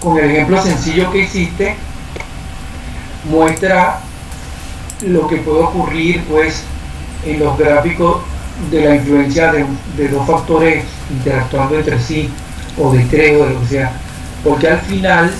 con el ejemplo sencillo que hiciste, muestra lo que puede ocurrir pues en los gráficos de la influencia de dos factores interactuando entre sí, o de tres, o de lo que sea, porque al final